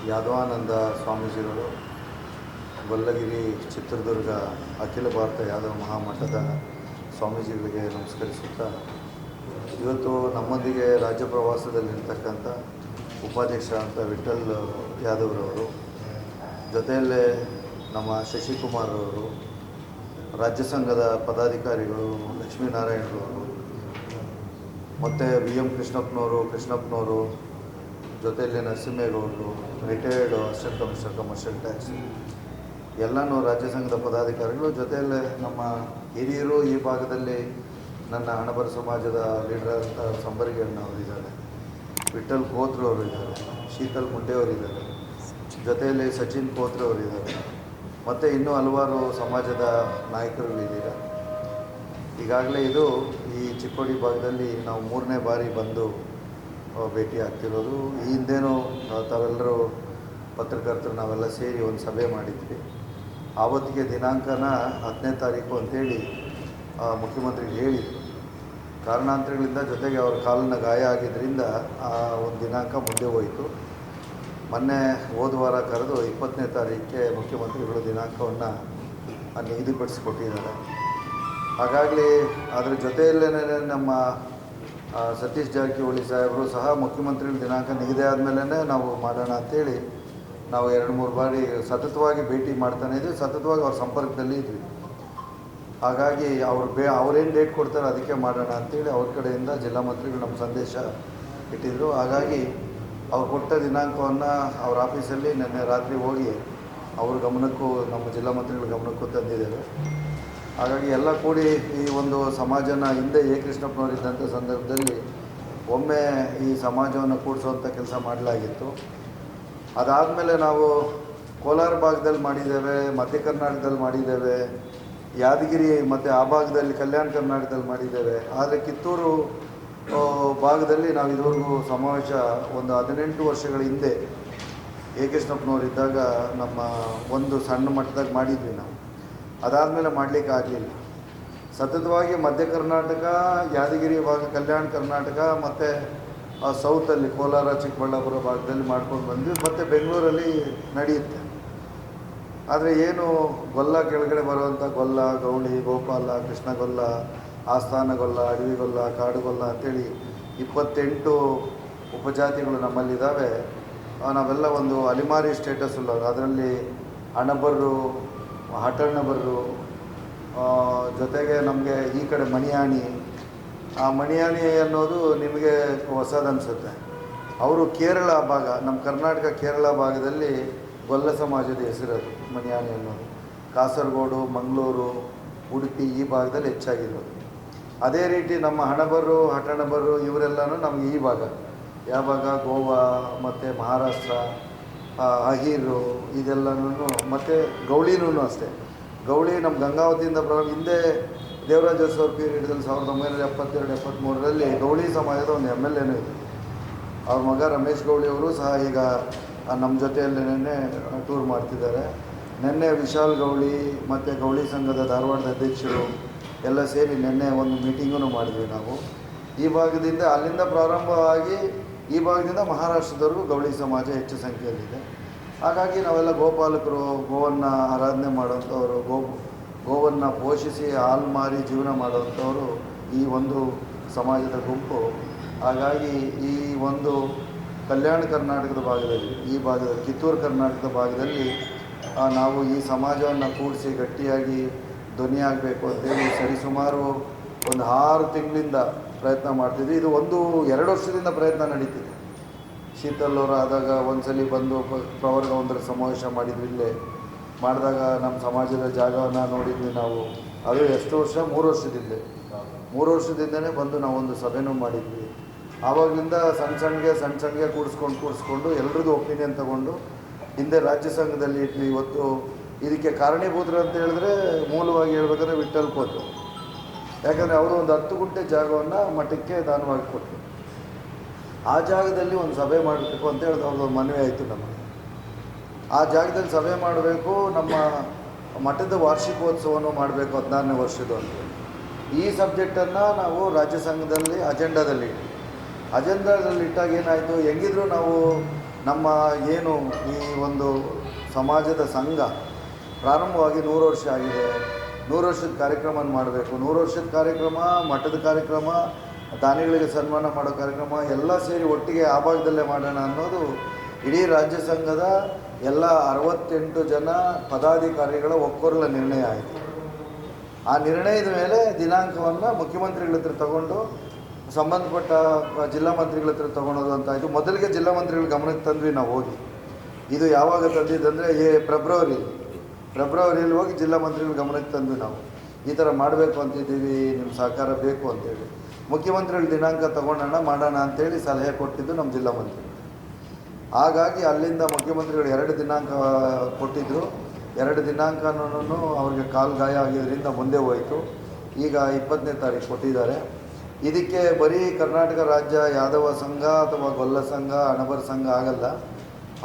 ಯಾದವಾನಂದ ಸ್ವಾಮೀಜಿಗಳು ಗೊಲ್ಲಗಿರಿ ಚಿತ್ರದುರ್ಗ ಅಖಿಲ ಭಾರತ ಯಾದವ ಮಹಾಮಠದ ಸ್ವಾಮೀಜಿಗಳಿಗೆ ನಮಸ್ಕರಿಸುತ್ತಾ, ಇವತ್ತು ನಮ್ಮೊಂದಿಗೆ ರಾಜ್ಯ ಪ್ರವಾಸದಲ್ಲಿರ್ತಕ್ಕಂಥ ಉಪಾಧ್ಯಕ್ಷ ಅಂತ ವಿಠಲ್ ಯಾದವ್ರವರು, ಜೊತೆಯಲ್ಲೇ ನಮ್ಮ ಶಶಿಕುಮಾರ್ ಅವರು, ರಾಜ್ಯ ಸಂಘದ ಪದಾಧಿಕಾರಿಗಳು ಲಕ್ಷ್ಮೀನಾರಾಯಣರವರು, ಮತ್ತು VM ಕೃಷ್ಣಪ್ಪನವರು, ಜೊತೆಯಲ್ಲಿ ನರಸಿಂಹೇಗೌಡರು, retired assistant commissioner commercial tax, ಎಲ್ಲನೂ ರಾಜ್ಯ ಸಂಘದ ಪದಾಧಿಕಾರಿಗಳು, ಜೊತೆಯಲ್ಲೇ ನಮ್ಮ ಹಿರಿಯರು ಈ ಭಾಗದಲ್ಲಿ ನನ್ನ ಹಣಬರ ಸಮಾಜದ ಲೀಡರ್ ಅಂತ ಸಂಬರಿಗೆ ಅಣ್ಣವರಿದ್ದಾರೆ, ವಿಠಲ್ ಕೋತ್ರವರು ಇದ್ದಾರೆ, ಶೀತಲ್ ಮುಂಡೆಯವರಿದ್ದಾರೆ, ಜೊತೆಯಲ್ಲಿ ಸಚಿನ್ ಕೋತ್ರವರಿದ್ದಾರೆ, ಮತ್ತು ಇನ್ನೂ ಹಲವಾರು ಸಮಾಜದ ನಾಯಕರುಗಳಿದ್ದಾರೆ. ಈಗಾಗಲೇ ಇದು ಈ ಚಿಕ್ಕೋಡಿ ಭಾಗದಲ್ಲಿ ನಾವು 3ನೇ ಬಾರಿ ಬಂದು ಭೇಟಿ ಆಗ್ತಿರೋದು. ಈ ಹಿಂದೇನೂ ತಾವೆಲ್ಲರೂ ಪತ್ರಕರ್ತರು ನಾವೆಲ್ಲ ಸೇರಿ ಒಂದು ಸಭೆ ಮಾಡಿದ್ವಿ. ಆವತ್ತಿಗೆ ದಿನಾಂಕನ 10ನೇ ತಾರೀಕು ಅಂತೇಳಿ ಮುಖ್ಯಮಂತ್ರಿಗೆ ಹೇಳಿದರು. ಕಾರಣಾಂತರಗಳಿಂದ, ಜೊತೆಗೆ ಅವ್ರ ಕಾಲಿನ ಗಾಯ ಆಗಿದ್ದರಿಂದ ಆ ಒಂದು ದಿನಾಂಕ ಮುಂದೆ ಹೋಯಿತು. ಮೊನ್ನೆ ಹೋದ ವಾರ ಕರೆದು 20ನೇ ತಾರೀಕಿಗೆ ಮುಖ್ಯಮಂತ್ರಿಗಳು ದಿನಾಂಕವನ್ನು ನಿಗದಿಪಡಿಸಿಕೊಟ್ಟಿದ್ದಾರೆ. ಹಾಗಾಗಿ ಅದರ ಜೊತೆಯಲ್ಲೇ ನಮ್ಮ ಸತೀಶ್ ಜಾರಕಿಹೊಳಿ ಸಾಹೇಬರು ಸಹ ಮುಖ್ಯಮಂತ್ರಿಗಳ ದಿನಾಂಕ ನಿಗದಿ ಆದಮೇಲೆ ನಾವು ಮಾಡೋಣ ಅಂಥೇಳಿ ನಾವು 2-3 ಬಾರಿ ಸತತವಾಗಿ ಭೇಟಿ ಮಾಡ್ತಾನೆ ಇದ್ವಿ, ಸತತವಾಗಿ ಅವ್ರ ಸಂಪರ್ಕದಲ್ಲಿ ಇದ್ವಿ. ಹಾಗಾಗಿ ಅವ್ರೇನು ಡೇಟ್ ಕೊಡ್ತಾರೆ ಅದಕ್ಕೆ ಮಾಡೋಣ ಅಂಥೇಳಿ ಅವ್ರ ಕಡೆಯಿಂದ ಜಿಲ್ಲಾ ಮಂತ್ರಿಗಳು ನಮ್ಮ ಸಂದೇಶ ಇಟ್ಟಿದ್ದರು. ಹಾಗಾಗಿ ಅವ್ರು ಕೊಟ್ಟ ದಿನಾಂಕವನ್ನು ಅವ್ರ ಆಫೀಸಲ್ಲಿ ನಿನ್ನೆ ರಾತ್ರಿ ಹೋಗಿ ಅವ್ರ ಗಮನಕ್ಕೂ ನಮ್ಮ ಜಿಲ್ಲಾ ಮಂತ್ರಿಗಳ ಗಮನಕ್ಕೂ ತಂದಿದ್ದೇವೆ. ಹಾಗಾಗಿ ಎಲ್ಲ ಕೂಡಿ ಈ ಒಂದು ಸಮಾಜನ ಹಿಂದೆ ಕೃಷ್ಣಪ್ಪನವರು ಇದ್ದಂಥ ಸಂದರ್ಭದಲ್ಲಿ ಒಮ್ಮೆ ಈ ಸಮಾಜವನ್ನು ಕೂಡಿಸುವಂಥ ಕೆಲಸ ಮಾಡಲಾಗಿತ್ತು. ಅದಾದಮೇಲೆ ನಾವು ಕೋಲಾರ ಭಾಗದಲ್ಲಿ ಮಾಡಿದ್ದೇವೆ, ಮಧ್ಯ ಕರ್ನಾಟಕದಲ್ಲಿ ಮಾಡಿದ್ದೇವೆ, ಯಾದಗಿರಿ ಮತ್ತು ಆ ಭಾಗದಲ್ಲಿ ಕಲ್ಯಾಣ ಕರ್ನಾಟಕದಲ್ಲಿ ಮಾಡಿದ್ದೇವೆ. ಆದರೆ ಕಿತ್ತೂರು ಭಾಗದಲ್ಲಿ ನಾವು ಇದುವರೆಗೂ ಸಮಾವೇಶ ಒಂದು 18 ವರ್ಷಗಳ ಹಿಂದೆ ಕೃಷ್ಣಪ್ಪನವರು ಇದ್ದಾಗ ನಮ್ಮ ಒಂದು ಸಣ್ಣ ಮಟ್ಟದಾಗ ಮಾಡಿದ್ವಿ ನಾವು. ಅದಾದಮೇಲೆ ಮಾಡಲಿಕ್ಕೆ ಆಗಲಿಲ್ಲ. ಸತತವಾಗಿ ಮಧ್ಯ ಕರ್ನಾಟಕ, ಯಾದಗಿರಿ ಭಾಗ, ಕಲ್ಯಾಣ ಕರ್ನಾಟಕ ಮತ್ತು ಸೌತಲ್ಲಿ ಕೋಲಾರ, ಚಿಕ್ಕಬಳ್ಳಾಪುರ ಭಾಗದಲ್ಲಿ ಮಾಡ್ಕೊಂಡು ಬಂದ್ವಿ. ಮತ್ತು ಬೆಂಗಳೂರಲ್ಲಿ ನಡೆಯುತ್ತೆ. ಆದರೆ ಏನು ಗೊಲ್ಲ ಕೆಳಗಡೆ ಬರುವಂಥ ಗೊಲ್ಲ, ಗೌಳಿ, ಗೋಪಾಲ, ಕೃಷ್ಣಗೊಲ್ಲ, ಆಸ್ಥಾನಗೊಲ್ಲ, ಅಡವಿಗೊಲ್ಲ, ಕಾಡುಗೊಲ್ಲ ಅಂಥೇಳಿ 28 ಉಪಜಾತಿಗಳು ನಮ್ಮಲ್ಲಿದ್ದಾವೆ. ನಾವೆಲ್ಲ ಒಂದು ಅಲಿಮಾರಿ ಸ್ಟೇಟಸ್ ಉಳ್ಳವರು. ಅದರಲ್ಲಿ ಅಣಬರು, ಹಟಣ್ಣಬರು, ಜೊತೆಗೆ ನಮಗೆ ಈ ಕಡೆ ಮಣಿಯಾಣಿ. ಆ ಮಣಿಯಾಣಿ ಅನ್ನೋದು ನಿಮಗೆ ಹೊಸದನ್ನಿಸುತ್ತೆ. ಅವರು ಕೇರಳ ಭಾಗ, ನಮ್ಮ ಕರ್ನಾಟಕ ಕೇರಳ ಭಾಗದಲ್ಲಿ ಗೊಲ್ಲ ಸಮಾಜದ ಹೆಸರದು ಮಣಿಯಾಣಿ ಅನ್ನೋದು. ಕಾಸರಗೋಡು, ಮಂಗಳೂರು, ಉಡುಪಿ ಈ ಭಾಗದಲ್ಲಿ ಹೆಚ್ಚಾಗಿರೋದು. ಅದೇ ರೀತಿ ನಮ್ಮ ಹಣಬರು, ಹಟಣಬರು ಇವರೆಲ್ಲನೂ ನಮಗೆ ಈ ಭಾಗ, ಯಾವ ಭಾಗ, ಗೋವಾ ಮತ್ತು ಮಹಾರಾಷ್ಟ್ರ, ಅಹೀರು ಇದೆಲ್ಲನೂ, ಮತ್ತು ಗೌಳಿನೂ ಅಷ್ಟೇ. ಗೌಳಿ ನಮ್ಮ ಗಂಗಾವತಿಯಿಂದ ಹಿಂದೆ ದೇವರಾಜ ಅರಸು ಪೀರಿಯಡ್ದಲ್ಲಿ 1972-73ರಲ್ಲಿ ಗೌಳಿ ಸಮಾಜದ ಒಂದು MLA ಇದೆ. ಅವ್ರ ಮಗ ರಮೇಶ್ ಗೌಳಿ ಅವರು ಸಹ ಈಗ ನಮ್ಮ ಜೊತೆಯಲ್ಲೇ ಟೂರ್ ಮಾಡ್ತಿದ್ದಾರೆ. ನಿನ್ನೆ ವಿಶಾಲ್ ಗೌಳಿ ಮತ್ತು ಗೌಳಿ ಸಂಘದ ಧಾರವಾಡದ ಅಧ್ಯಕ್ಷರು ಎಲ್ಲ ಸೇರಿ ನಿನ್ನೆ ಒಂದು ಮೀಟಿಂಗನ್ನು ಮಾಡಿದ್ವಿ ನಾವು. ಈ ಭಾಗದಿಂದ ಅಲ್ಲಿಂದ ಪ್ರಾರಂಭವಾಗಿ ಈ ಭಾಗದಿಂದ ಮಹಾರಾಷ್ಟ್ರದವರೆಗೂ ಗೌಳಿ ಸಮಾಜ ಹೆಚ್ಚು ಸಂಖ್ಯೆಯಲ್ಲಿದೆ. ಹಾಗಾಗಿ ನಾವೆಲ್ಲ ಗೋಪಾಲಕರು, ಗೋವನ್ನು ಆರಾಧನೆ ಮಾಡೋವಂಥವ್ರು, ಗೋವನ್ನು ಪೋಷಿಸಿ ಹಾಲು ಮಾರಿ ಜೀವನ ಮಾಡೋವಂಥವರು ಈ ಒಂದು ಸಮಾಜದ ಗುಂಪು. ಹಾಗಾಗಿ ಈ ಒಂದು ಕಲ್ಯಾಣ ಕರ್ನಾಟಕದ ಭಾಗದಲ್ಲಿ, ಈ ಭಾಗದಲ್ಲಿ ಕಿತ್ತೂರು ಕರ್ನಾಟಕದ ಭಾಗದಲ್ಲಿ ನಾವು ಈ ಸಮಾಜವನ್ನು ಕೂಡಿಸಿ ಗಟ್ಟಿಯಾಗಿ ಧ್ವನಿಯಾಗಬೇಕು ಅಂತೇಳಿ ಸರಿಸುಮಾರು ಒಂದು 6 ತಿಂಗಳಿಂದ ಪ್ರಯತ್ನ ಮಾಡ್ತಿದ್ವಿ. ಇದು 1-2 ವರ್ಷದಿಂದ ಪ್ರಯತ್ನ ನಡೀತಿದೆ. ಶೀತಲ್ ಅವರು ಆದಾಗ ಒಂದು ಬಂದು ಪ್ರವರ್ಗ 1ರ ಸಮಾವೇಶ ಮಾಡಿದ್ವಿ. ಇಲ್ಲೇ ಮಾಡಿದಾಗ ನಮ್ಮ ಸಮಾಜದ ಜಾಗವನ್ನು ನೋಡಿದ್ವಿ ನಾವು. ಅದು ಎಷ್ಟು ವರ್ಷ, 3 ವರ್ಷದಿಂದನೇ ಬಂದು ನಾವೊಂದು ಸಭೆನೂ ಮಾಡಿದ್ವಿ. ಆವಾಗಲಿಂದ ಸಣ್ಣ ಸಣ್ಣಗೆ ಕೂಡಿಸ್ಕೊಂಡು ಎಲ್ರದ್ದು ಒಪಿನಿಯನ್ ತಗೊಂಡು ಹಿಂದೆ ರಾಜ್ಯ ಸಂಘದಲ್ಲಿ ಇಟ್ವಿ. ಇವತ್ತು ಇದಕ್ಕೆ ಕಾರಣೀಭೂತರು ಅಂತ ಹೇಳಿದ್ರೆ ಮೂಲವಾಗಿ ಹೇಳ್ಬೇಕಾದ್ರೆ ವಿಠಲ್ ಕೋತ್ರ. ಯಾಕಂದರೆ ಅವರು ಒಂದು 10 ಗುಂಟೆ ಜಾಗವನ್ನು ಮಠಕ್ಕೆ ದಾನವಾಗಿ ಕೊಟ್ಟರು. ಆ ಜಾಗದಲ್ಲಿ ಒಂದು ಸಭೆ ಮಾಡಬೇಕು ಅಂತ ಹೇಳಿದ್ರೆ ಅವ್ರದ್ದು ಮನವಿ ಆಯಿತು ನಮಗೆ. ಆ ಜಾಗದಲ್ಲಿ ಸಭೆ ಮಾಡಬೇಕು, ನಮ್ಮ ಮಠದ ವಾರ್ಷಿಕೋತ್ಸವವನ್ನು ಮಾಡಬೇಕು 16ನೇ ವರ್ಷದ್ದು ಅಂತ. ಈ ಸಬ್ಜೆಕ್ಟನ್ನು ನಾವು ರಾಜ್ಯ ಸಂಘದಲ್ಲಿ ಅಜೆಂಡಾದಲ್ಲಿ ಇಟ್ಟಾಗ ಏನಾಯಿತು, ಹೆಂಗಿದ್ರು ನಾವು ನಮ್ಮ ಏನು ಈ ಒಂದು ಸಮಾಜದ ಸಂಘ ಪ್ರಾರಂಭವಾಗಿ 100 ವರ್ಷ ಆಗಿದೆ. 100 ವರ್ಷದ ಕಾರ್ಯಕ್ರಮ ಮಾಡಬೇಕು. 100 ವರ್ಷದ ಕಾರ್ಯಕ್ರಮ, ಮಠದ ಕಾರ್ಯಕ್ರಮ, ದಾನಿಗಳಿಗೆ ಸನ್ಮಾನ ಮಾಡೋ ಕಾರ್ಯಕ್ರಮ ಎಲ್ಲ ಸೇರಿ ಒಟ್ಟಿಗೆ ಆ ಭಾಗದಲ್ಲೇ ಮಾಡೋಣ ಅನ್ನೋದು ಇಡೀ ರಾಜ್ಯ ಸಂಘದ ಎಲ್ಲ 68 ಜನ ಪದಾಧಿಕಾರಿಗಳ ಒಕ್ಕೊರಲ ನಿರ್ಣಯ ಆಯಿತು. ಆ ನಿರ್ಣಯದ ಮೇಲೆ ದಿನಾಂಕವನ್ನು ಮುಖ್ಯಮಂತ್ರಿಗಳ ಹತ್ರ ತಗೊಂಡು ಸಂಬಂಧಪಟ್ಟ ಜಿಲ್ಲಾ ಮಂತ್ರಿಗಳ ಹತ್ರ ತೊಗೊಳೋದು ಅಂತಾಯಿತು. ಮೊದಲಿಗೆ ಜಿಲ್ಲಾ ಮಂತ್ರಿಗಳ ಗಮನಕ್ಕೆ ತಂದ್ವಿ ನಾವು ಹೋಗಿ. ಇದು ಯಾವಾಗ ತಂದಿದ್ದಂದರೆ ಫೆಬ್ರವರಿಯಲ್ಲಿ ಹೋಗಿ ಜಿಲ್ಲಾ ಮಂತ್ರಿಗಳ ಗಮನಕ್ಕೆ ತಂದ್ವಿ ನಾವು. ಈ ಥರ ಮಾಡಬೇಕು ಅಂತಿದ್ದೀವಿ, ನಿಮ್ಮ ಸಹಕಾರ ಬೇಕು ಅಂತೇಳಿ. ಮುಖ್ಯಮಂತ್ರಿಗಳ ದಿನಾಂಕ ತೊಗೊಳೋಣ ಮಾಡೋಣ ಅಂಥೇಳಿ ಸಲಹೆ ಕೊಟ್ಟಿದ್ದು ನಮ್ಮ ಜಿಲ್ಲಾ ಮಂತ್ರಿ. ಹಾಗಾಗಿ ಅಲ್ಲಿಂದ ಮುಖ್ಯಮಂತ್ರಿಗಳು 2 ದಿನಾಂಕ ಕೊಟ್ಟಿದ್ದರು. 2 ದಿನಾಂಕನೂ ಅವ್ರಿಗೆ ಕಾಲು ಗಾಯ ಆಗಿದ್ದರಿಂದ ಮುಂದೆ ಹೋಯಿತು. ಈಗ 20ನೇ ತಾರೀಕು ಕೊಟ್ಟಿದ್ದಾರೆ. ಇದಕ್ಕೆ ಬರೀ ಕರ್ನಾಟಕ ರಾಜ್ಯ ಯಾದವ ಸಂಘ ಅಥವಾ ಗೊಲ್ಲ ಸಂಘ, ಹಣಬರ ಸಂಘ ಆಗಲ್ಲ.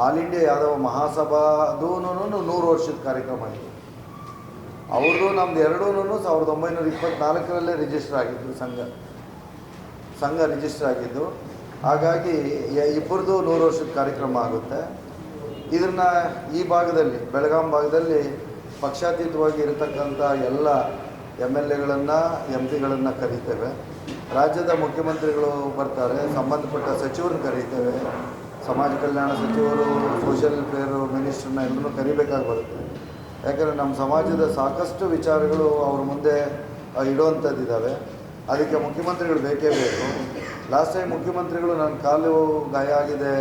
ಆಲ್ ಇಂಡಿಯಾ ಯಾದವ ಮಹಾಸಭಾದೂ 100 ವರ್ಷದ ಕಾರ್ಯಕ್ರಮ ಇದೆ. ಅವ್ರದ್ದು ನಮ್ದು ಎರಡೂ 1924ರಲ್ಲೇ ರಿಜಿಸ್ಟರ್ ಆಗಿದ್ದು ಸಂಘ ರಿಜಿಸ್ಟರ್ ಆಗಿದ್ದು. ಹಾಗಾಗಿ ಇಬ್ಬರದು 100 ವರ್ಷದ ಕಾರ್ಯಕ್ರಮ ಆಗುತ್ತೆ. ಇದನ್ನು ಈ ಭಾಗದಲ್ಲಿ ಬೆಳಗಾಂ ಭಾಗದಲ್ಲಿ ಪಕ್ಷಾತೀತವಾಗಿ ಇರತಕ್ಕಂಥ ಎಲ್ಲ MLAಗಳನ್ನು MP ಗಳನ್ನು ಕರೀತೇವೆ. ರಾಜ್ಯದ ಮುಖ್ಯಮಂತ್ರಿಗಳು ಬರ್ತಾರೆ, ಸಂಬಂಧಪಟ್ಟ ಸಚಿವರನ್ನ ಕರೀತೇವೆ, ಸಮಾಜ ಕಲ್ಯಾಣ ಸಚಿವರು, ಸೋಷಿಯಲ್ ವೆಲ್ಫೇರು ಮಿನಿಸ್ಟ್ರನ್ನ ಎಲ್ಲರೂ ಕರಿಬೇಕಾಗಿ ಬರುತ್ತೆ. ಯಾಕಂದರೆ ನಮ್ಮ ಸಮಾಜದ ಸಾಕಷ್ಟು ವಿಚಾರಗಳು ಅವ್ರ ಮುಂದೆ ಇಡುವಂಥದ್ದಿದ್ದಾವೆ. ಅದಕ್ಕೆ ಮುಖ್ಯಮಂತ್ರಿಗಳು ಬೇಕೇ ಬೇಕು. ಲಾಸ್ಟ್ ಟೈಮ್ ಮುಖ್ಯಮಂತ್ರಿಗಳು ನನ್ನ ಕಾಲು ಗಾಯ ಆಗಿದೆ,